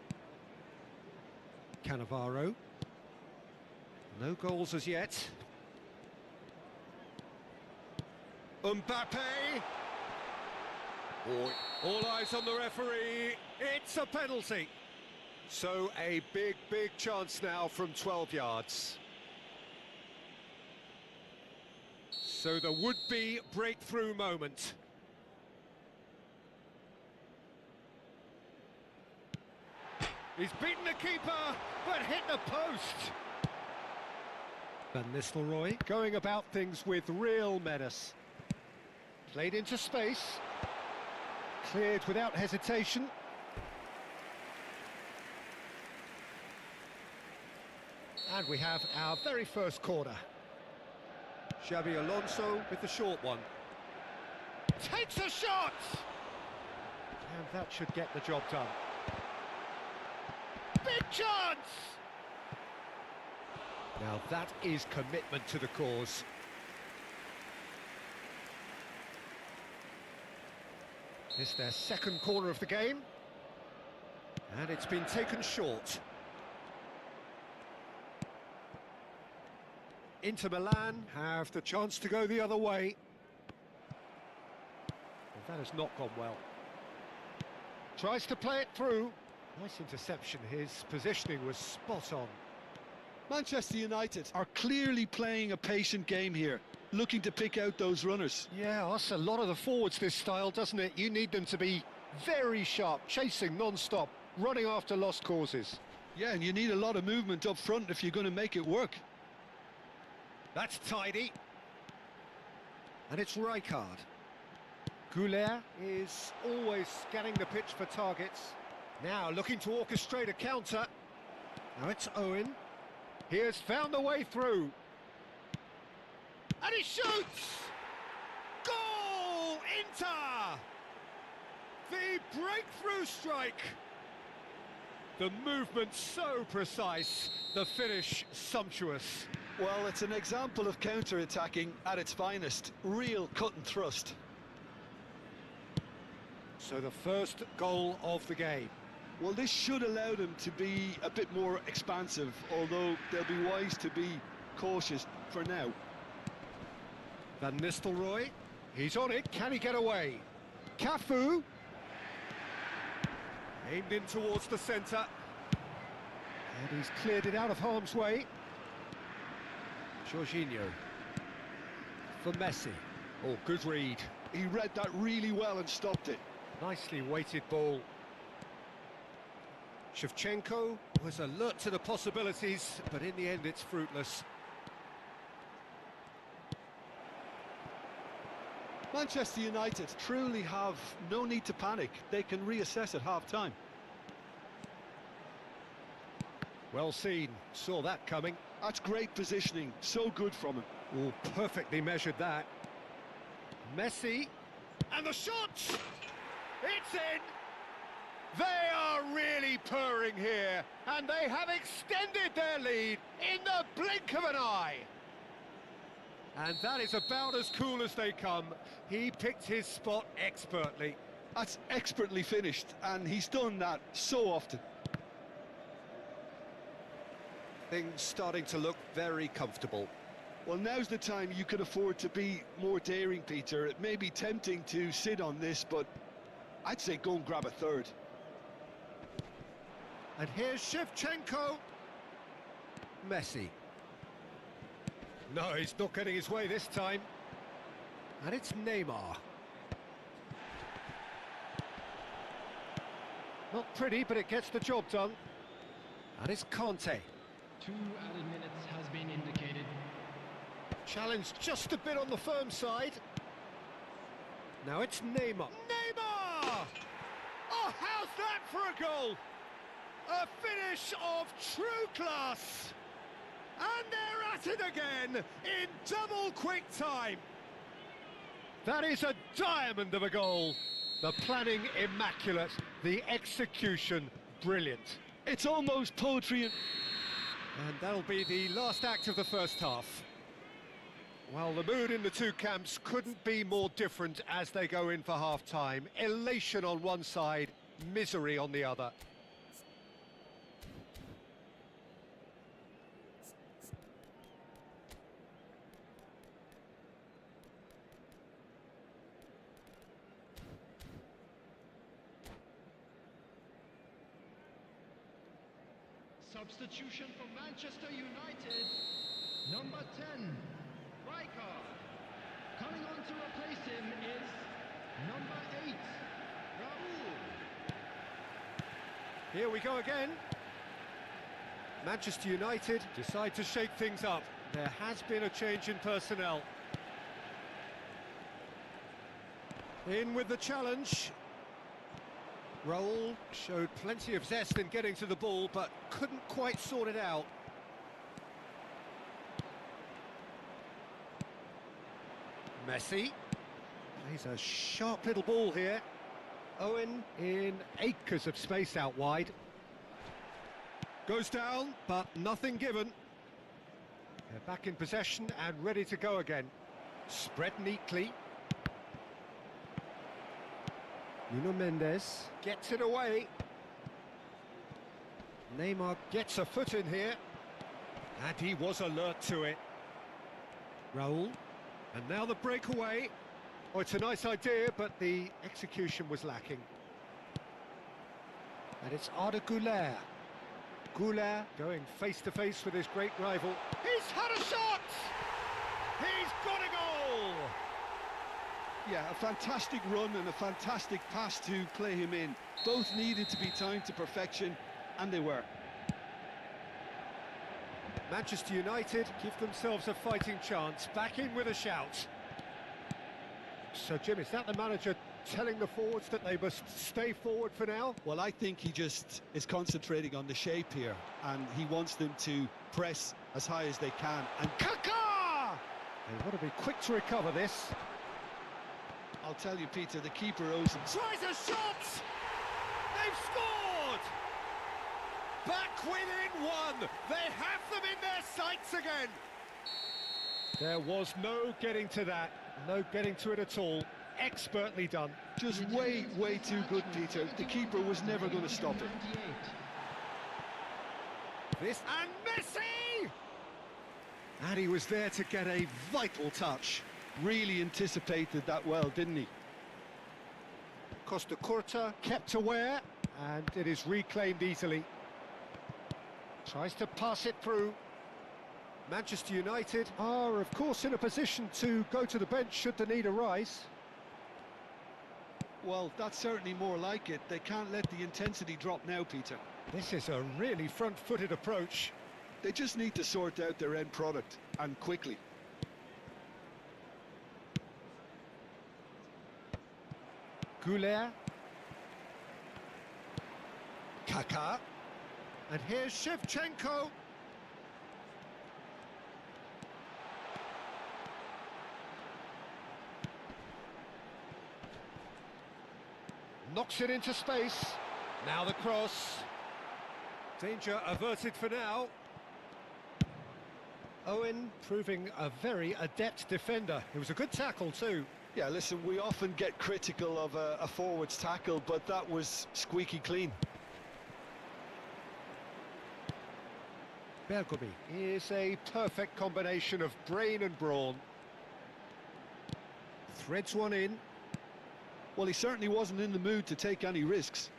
Cannavaro. No goals as yet. Mbappe! All eyes on the referee. It's a penalty. So a big chance now from 12 yards. So the would-be breakthrough moment. He's beaten the keeper, but hit the post. Van Nistelrooy going about things with real menace. Played into space. Cleared without hesitation. And we have our very first corner. Xabi Alonso with the short one. Takes a shot! And that should get the job done. Big chance! Now that is commitment to the cause. It's their second corner of the game. And it's been taken short. Inter Milan have the chance to go the other way. Well, that has not gone well. Tries to play it through. Nice interception. His positioning was spot on. Manchester United are clearly playing a patient game here, looking to pick out those runners. Yeah, that's a lot of the forwards, this style, doesn't it? You need them to be very sharp, chasing non-stop, running after lost causes. Yeah, and you need a lot of movement up front if you're going to make it work. That's tidy. And it's Rijkaard. Goulet is always scanning the pitch for targets. Now looking to orchestrate a counter. Now it's Owen. He has found the way through. And he shoots! Goal! Inter! The breakthrough strike! The movement so precise, the finish sumptuous. Well, it's an example of counter-attacking at its finest. Real cut and thrust. So the first goal of the game. Well, this should allow them to be a bit more expansive, although they'll be wise to be cautious for now. Van Nistelrooy, he's on it, can he get away? Cafu. Aimed in towards the centre. And he's cleared it out of harm's way. Jorginho. For Messi. Oh, good read. He read that really well and stopped it. Nicely weighted ball. Shevchenko was alert to the possibilities, but in the end it's fruitless. Manchester United truly have no need to panic. They can reassess at half-time. Well seen, saw that coming. That's great positioning, so good from him. Oh, perfectly measured that. Messi, and the shot! It's in! They are really purring here, and they have extended their lead in the blink of an eye. And that is about as cool as they come. He picked his spot expertly. That's expertly finished, and he's done that so often. Things starting to look very comfortable. Well, now's the time you can afford to be more daring, Peter. It may be tempting to sit on this, but I'd say go and grab a third. And here's Shevchenko. Messi. No, he's not getting his way this time. And it's Neymar. Not pretty, but it gets the job done. And it's Conte. 2 added minutes has been indicated. Challenge just a bit on the firm side. Now it's Neymar. Neymar! Oh, how's that for a goal? A finish of true class. And they're at it again in double quick time. That is a diamond of a goal. The planning immaculate, the execution brilliant. It's almost poetry. And that'll be the last act of the first half. Well, the mood in the two camps couldn't be more different as they go in for half-time. Elation on one side, misery on the other. Substitution for Manchester United. Number 10, Riker. Coming on to replace him is number 8, Raul. Here we go again. Manchester United decide to shake things up. There has been a change in personnel. In with the challenge. Raul showed plenty of zest in getting to the ball, but couldn't quite sort it out. Messi. He's a sharp little ball here. Owen in acres of space out wide. Goes down, but nothing given. They're back in possession and ready to go again. Spread neatly. Nuno Mendes gets it away. Neymar gets a foot in here. And he was alert to it. Raul. And now the breakaway. Oh, it's a nice idea, but the execution was lacking. And it's Arda Güler. Güler going face-to-face with his great rival. He's had a shot! He's got a goal! Yeah, a fantastic run and a fantastic pass to play him in. Both needed to be timed to perfection, and they were. Manchester United give themselves a fighting chance, back in with a shout. So, Jim, is that the manager telling the forwards that they must stay forward for now? Well, I think he just is concentrating on the shape here, and he wants them to press as high as they can. And Kaká! They want to be quick to recover this. I'll tell you, Peter, the keeper owes him. Tries a shot! They've scored! Back within one! They have them in their sights again! There was no getting to that, no getting to it at all. Expertly done. Just way, way too good, Peter. The keeper was never going to stop it. This and Messi! And he was there to get a vital touch. Really anticipated that well, didn't he? Costa Curta kept aware, And it is reclaimed easily. Tries to pass it through. Manchester United are, of course, in a position to go to the bench should the need arise. Well, that's certainly more like it. They can't let the intensity drop now, Peter. This is a really front-footed approach. They just need to sort out their end product, and quickly. Goulet. Kaká. And here's Shevchenko. Knocks it into space. Now the cross. Danger averted for now. Owen proving a very adept defender. It was a good tackle too. Yeah, listen, we often get critical of a forward's tackle, but that was squeaky clean. Bergomi is a perfect combination of brain and brawn. Threads one in. Well, he certainly wasn't in the mood to take any risks.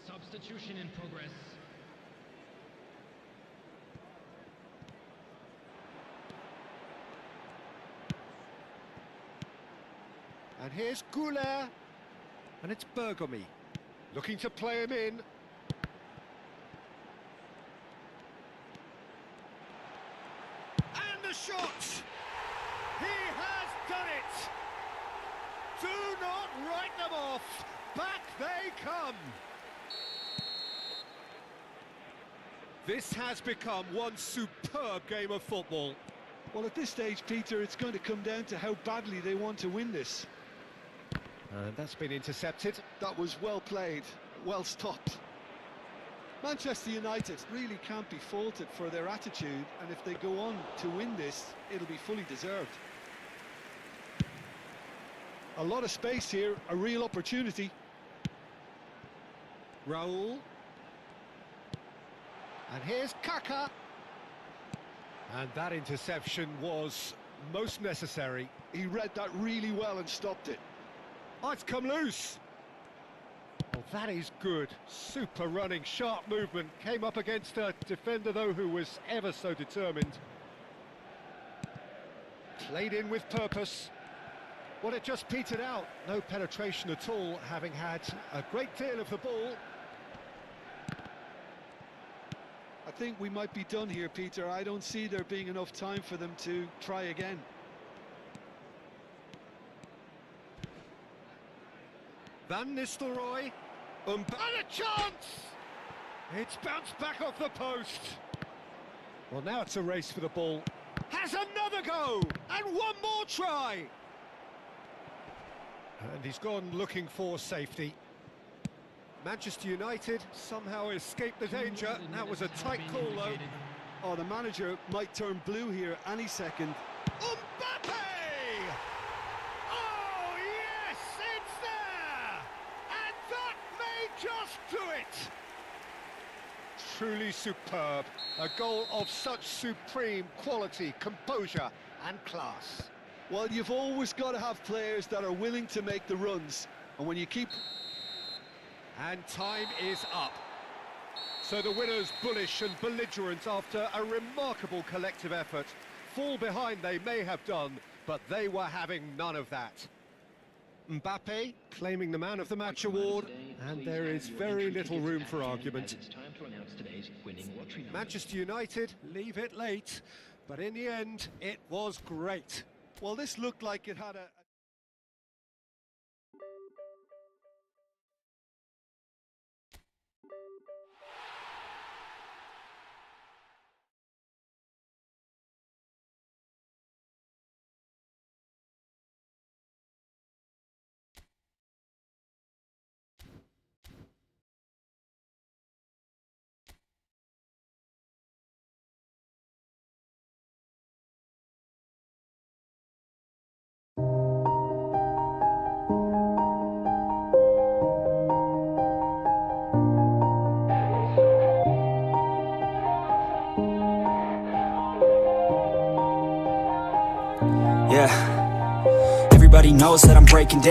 Substitution in progress. And here's Goulet. And it's Bergomi. Looking to play him in. And the shot! He has done it! Do not write them off! Back they come! This has become one superb game of football. Well, at this stage, Peter, it's going to come down to how badly they want to win this. And that's been intercepted. That was well played, well stopped. Manchester United really can't be faulted for their attitude, and if they go on to win this, it'll be fully deserved. A lot of space here, a real opportunity. Raul. And here's Kaká. And that interception was most necessary. He read that really well and stopped it. Oh, it's come loose. Well, that is good. Super running, sharp movement. Came up against a defender, though, who was ever so determined. Played in with purpose. Well, it just petered out. No penetration at all, having had a great deal of the ball. I think we might be done here, Peter. I don't see there being enough time for them to try again. Van Nistelrooy. And a chance! It's bounced back off the post. Well, now it's a race for the ball. Has another go! And one more try! And he's gone looking for safety. Manchester United somehow escaped the danger. That was a tight call, though. Oh, the manager might turn blue here any second. Mbappe! Oh, yes, it's there! And that may just do it! Truly superb. A goal of such supreme quality, composure and class. Well, you've always got to have players that are willing to make the runs. And when you keep... And time is up. So the winners bullish and belligerent after a remarkable collective effort. Fall behind they may have done, but they were having none of that. Mbappe claiming the Man of the Match award, and there is very little room for argument. It's time to announce today's winning lottery number. Manchester United leave it late, but in the end, it was great. Well, this looked like it had a... Yeah. Everybody knows that I'm breaking down.